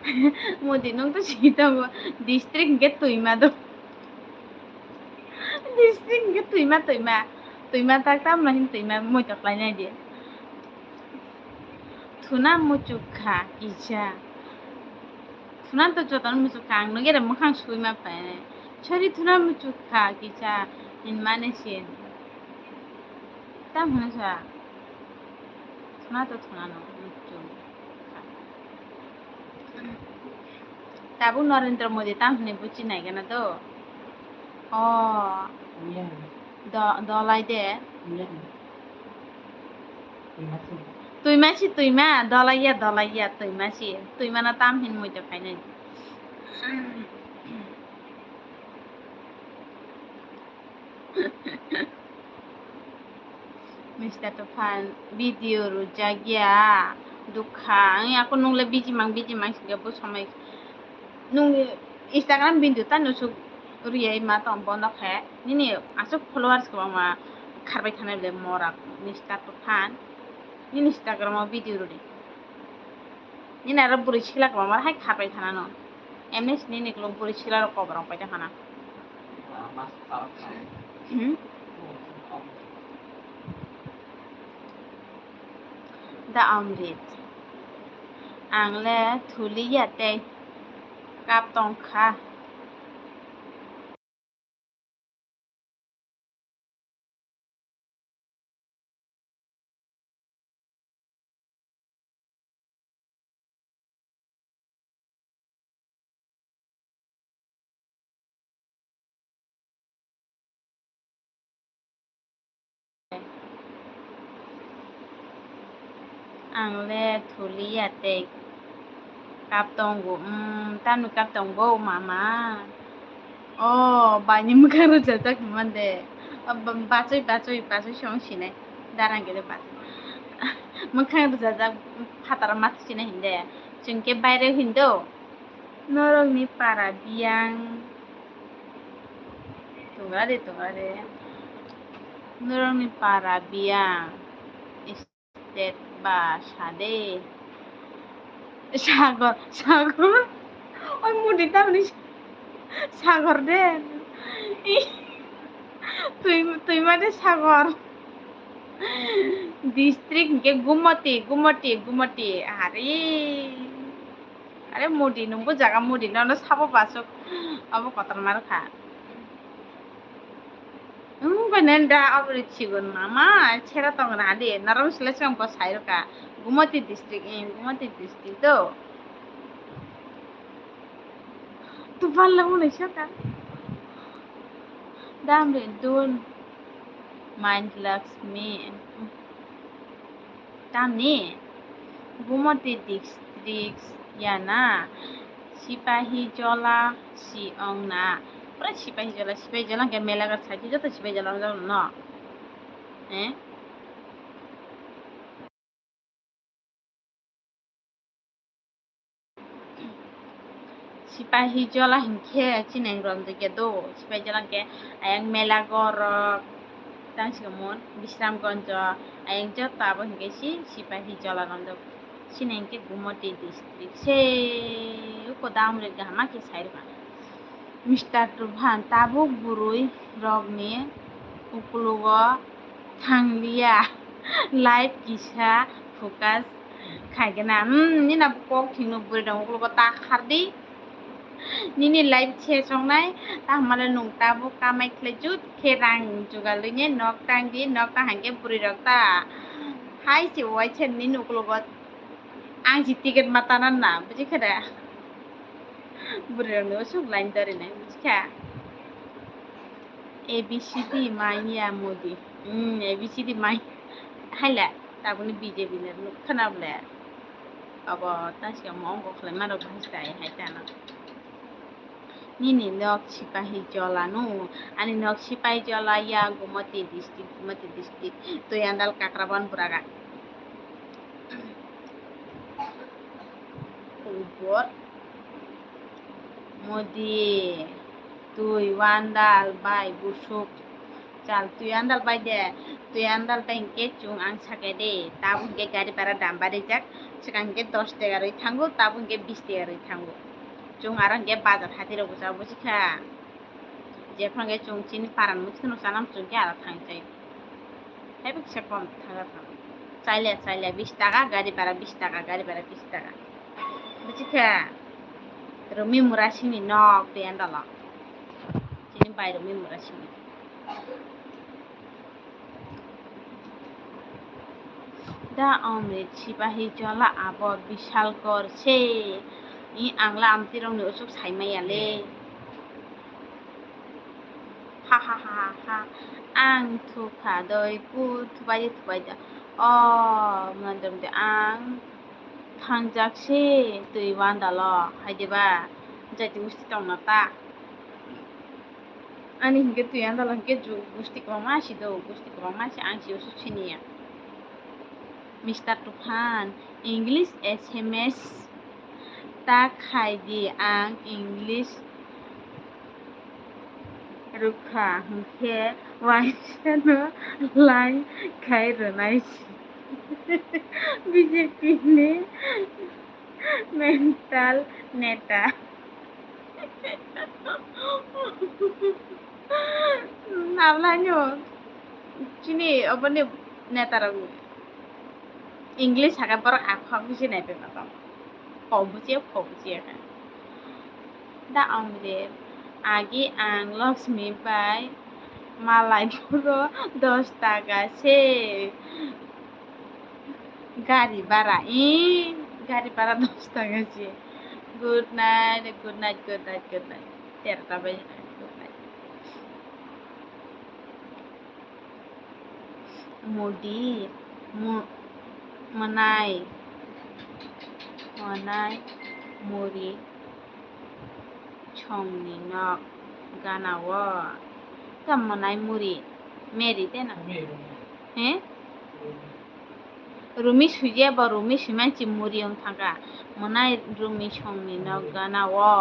Speaker 1: nung to sita district get tuima do district get tuima tak tam lahin tuima mo tak lain dia thuna mo chukha kicha thuna to jotan mo chukha ang nge mo khang suima pa chori thuna mo chukha kicha in manesin tam hna sa thuna to thuna no Tabu Narendra Modi tam hne buchi nai gana to
Speaker 3: Iya.
Speaker 1: dolai de
Speaker 3: Iya. Terima kasih.
Speaker 1: tuima dolaiya tuima na tam hin moi to khainai Mr. Tufan video rujagya dukha aku nung le biji mang siga bu samai nung Instagram bindu ta nusuk riyai ma tong bono khe nini asuk followers ko ma kharbai thanai le mora Mr. Tufan nini Instagram video rudi nini ara buri chila ko ma hai kharbai thana no ms nini klo buri chila ro ko barang paita khana
Speaker 3: Mas Pak.
Speaker 1: The omelette ang le thuli ya te kap tong kha ang le thuli ya te kap tong go tanu kap tong go mama bani mukharu jajak mande bachoi shong shine darang gele bat mukharu jajak hatara mat shine hinde chunke baire hindo norong ni para biang tungare norong ni para biang state ba sade সাগর ওই মুড়িটা উনি সাগর রে তুই মানে সাগর district কে গুমতি আরে মুড়ি নংবো জায়গা মুড়ি না সাবো পাসক আবো কতর মার খা Nenda abri chigun mama chera tong na de naram selesai ko sair ka Gumati district do tu palla mune shaka damre don mind Lakshmi tamni Gumati district yana Sipahi Jola Siong na pura Sipahi Jola ke mela ka saji joto Sipahi Jola no Sipahi Jola hingke chineng rom de do Sipahi Jola ke ayang mela gorok tang sigamon Bisramganj ayang joto abo hingke Sipahi Jola rom do chineng ke Gumati district se ko damre gama ke sair ba Mr. Tufan tabuk burui rogni ukulugo thanglia Live kisah fokus khaigena nina kok thingno buri dong uklogo ta khardi nini live che songnai ta mala nungta bo kamai khlejut khe rang jugaluine nok tangdi nok ta hangke buri rok ta hai si wai chen ni uklogo ang si ticket matanan na buji khada buri rok no suk line dare nai buji kha ABCD mania modi ABCD mai haila tabuni BJP ner khanable abo tasya mongo khlai maro bhastai haitana nini nok sipahi jola no ani nok sipahi jola ya Gumati district to yandal Kakraban buraga ubot modi tui wandal bai busuk chal tui andal bai de tui andal ta inke chung ang sake de tabun ke gari para dambari jak sikang ke 10 টাকা roi thango tabun ke 20 টাকা roi thango chung arang ke bazar hatiro buja bujikha jefang ke chung chini paran mukhino sanam chung ke ara thangchai hebu kisa kom thaga thang চাইলে 20 টাকা গাড়ি ভাড়া 20 টাকা গাড়ি ভাড়া 20 টাকা বুঝিখা রমি মুরাসিনি নক পেয়ান্ডালা চিনি by রমি মুরাসিনি da omrit sipahi jola abo bishal kor se I angla amtirong ni usuk saimaiale ha ha ha ha ang thuka doi pu thubai da mandam de ang thangjakse tui wandalo haideba jaiti usti tongna ta ani hingke tui andalo hingke ju gusti kwamasi do gusti kwamasi ang si usuk siniya Mr. Tufan English SMS ta khaidi ang English rukha hingke waisano line khai ronai BJP ni mental neta nablanyo chini obone neta ragu English haga borok akha buji nai pe mata khobuje da amre agi ang Lakshmi bai malai puro 10 টাকা se gari bara gari bara 10 টাকা se good night 13টা বাজে good night modi manai muri chongni nok ganawo kam manai muri meri de na rumi suje ba rumi simanchi muri ong thanga manai rumi chongni nok ganawo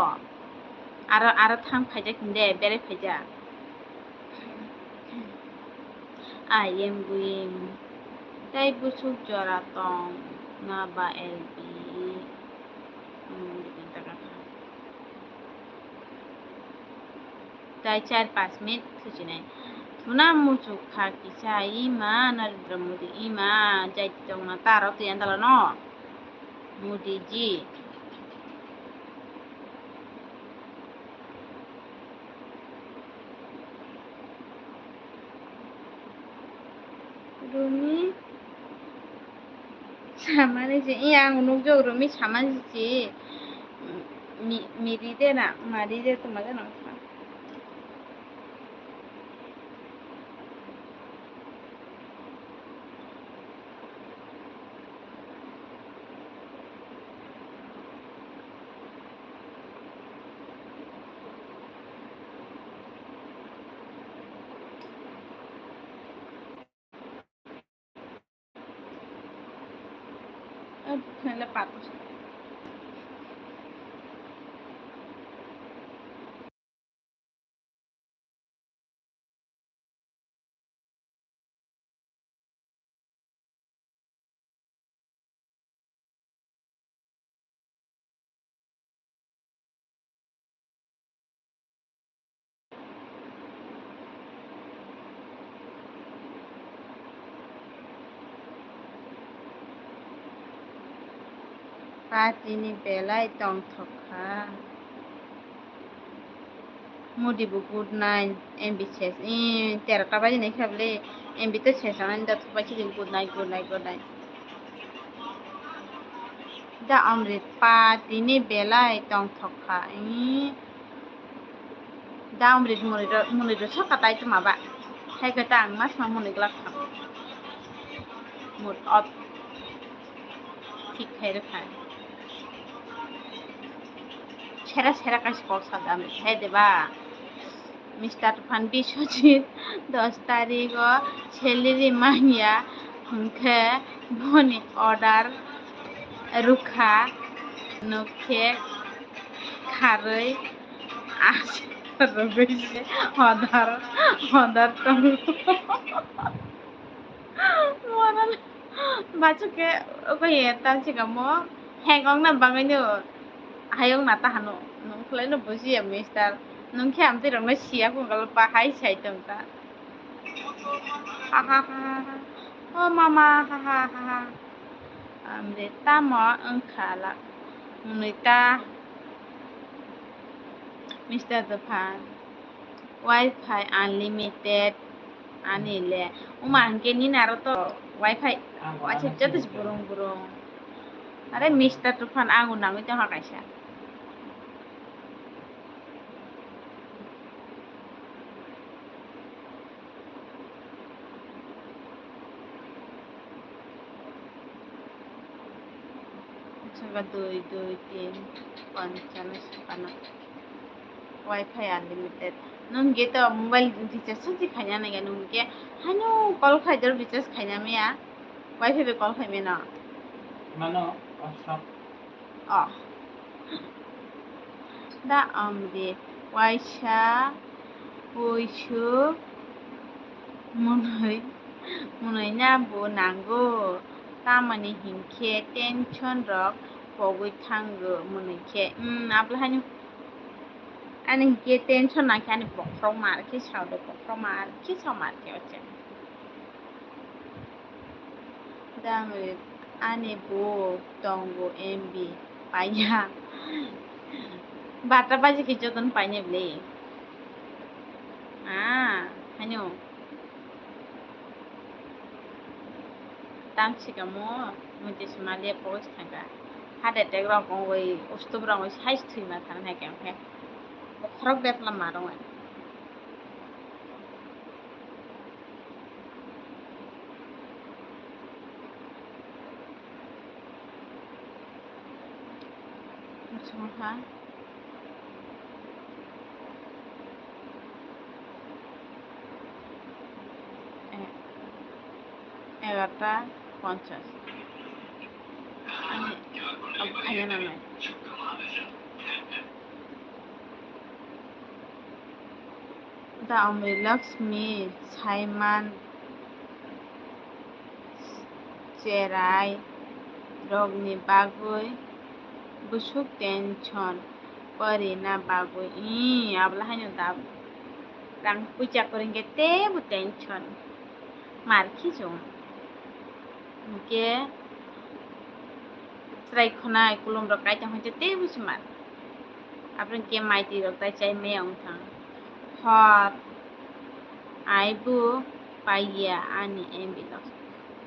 Speaker 1: aro thang phaja kinde bere phaja I am going dai busuk jora tong na ba LB dai 4-5 minit thujinai Tuna mujuk khaki cha ima Narendra Modi ima jaiti tongna taro tu yandala no Modi ji Rumi samane je yang nukjok Rumi samane je miri de na mari de to maga na lepatos Patini belai tong thokha. Mudibu good night. MB says, 13টা বাজে নাই খাবলে MB তো শেষ হয় না তো পাইছি good night good night good night. Da amrit patini belai tong thokha. Da amrit muniro sakatai to maba. Hai ka tang mas ma muniglak kham. Mut op ঠিক খাইরে খায় সেরা সেরা কাজ করছা আমি খাই দেবা মিস্টার তুফান বিশ্বজিৎ 10 তারিখ ছেলেরি মাহিয়া হুমখে বনি অর্ডার রুখা নখে খারৈ আসে রবেছে অদার অদার টং মরাল বাচুকে ওকে তার চিকামো hengong na bangayno hayong na tahano nung kulay no busi mister nung kaya amti rong na siya kung kalpa hay say tong ta ha ha ha oh mama ha ha ha ha amri tamo ang kala ngunita Mr. Tupan Wi-Fi unlimited anile umangke ni naro to Wi-Fi acha jatus burung-burung Are Mr. Tufan angun nang itu hak Aisyah. Sangka 2, 2, 3, 55, Wi-Fi unlimited. Nung gitu mobile recharge sih kayaknya nih nung gitu. Hanya call kaya jauh recharge kayaknya ya. Wi-Fi be call kaya mana?
Speaker 3: Mana? WhatsApp.
Speaker 1: Oh. Da amri Waisha Wuishu Munoi na bu nanggo tamani hingke tension rok pogui thango munoi ke abla hani ani hingke tension na kani pokro mar ki saudo pokro mar ki samar ke oche damri ani bu tongo MB paya bata baji ki joton paine ble hanyo tamsika mo mutis malia post thaga hade tegra kongoi ustubra ngoi sais thima thang ha ke he khorok betla marong Soha Egarta 50 ani kaya na mai da amri Lakshmi Saiman Cherai rogni bagoi busuk tension pare na bagoi abla hanyo da rang puja koringe te bu tension mar khijong ke trai khonai kulum ro kai tang te busmar apren ke maiti ro tai chai me ong thang hot aibu paya ani MB lo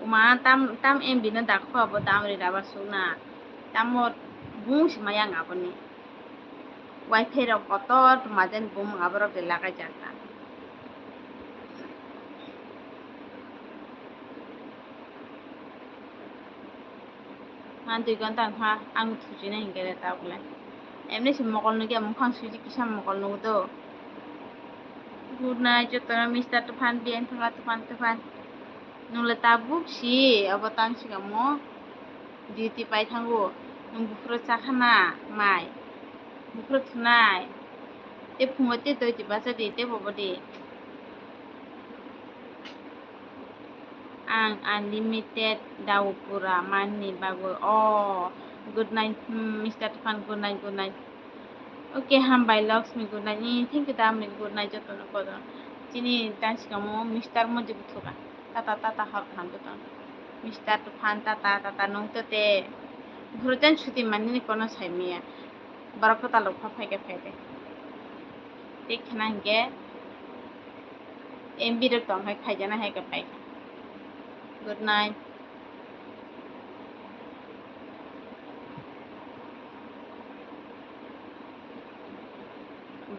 Speaker 1: uma tam MB na dakho abo tam re dabar suna tamot bung simaya ngaboni Wi-Fi ro kotor majen bum ngabro de lagai jata man 2 ঘন্টা ha ang thuji na hingere ta bole emni sim mokol nugi amkhang suji kisam mokol nugo do good night jotona Mr. Tufan bien thanga Tufan nungla tabuk si abotang sigamo duty pai thango nung bufro chakhana mai bufro thunai te phungote to ti basa de te bobode ang unlimited daw pura mani bago good night Mr. Tufan good night okay hambai Lakshmi good night thank you damni good night jotona kodo chini tansikamo Mr. mo jibuthuka tata har khan to Mr. Tufan tata nong to te ঘুরতেন ছুটি মানি কোনো সাইমিয়া বরফ তালুক ফাইকে ফাইকে দেখনা হিগে MB রে টং high খাইজানা হাইকে পাইকা good night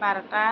Speaker 1: 12টা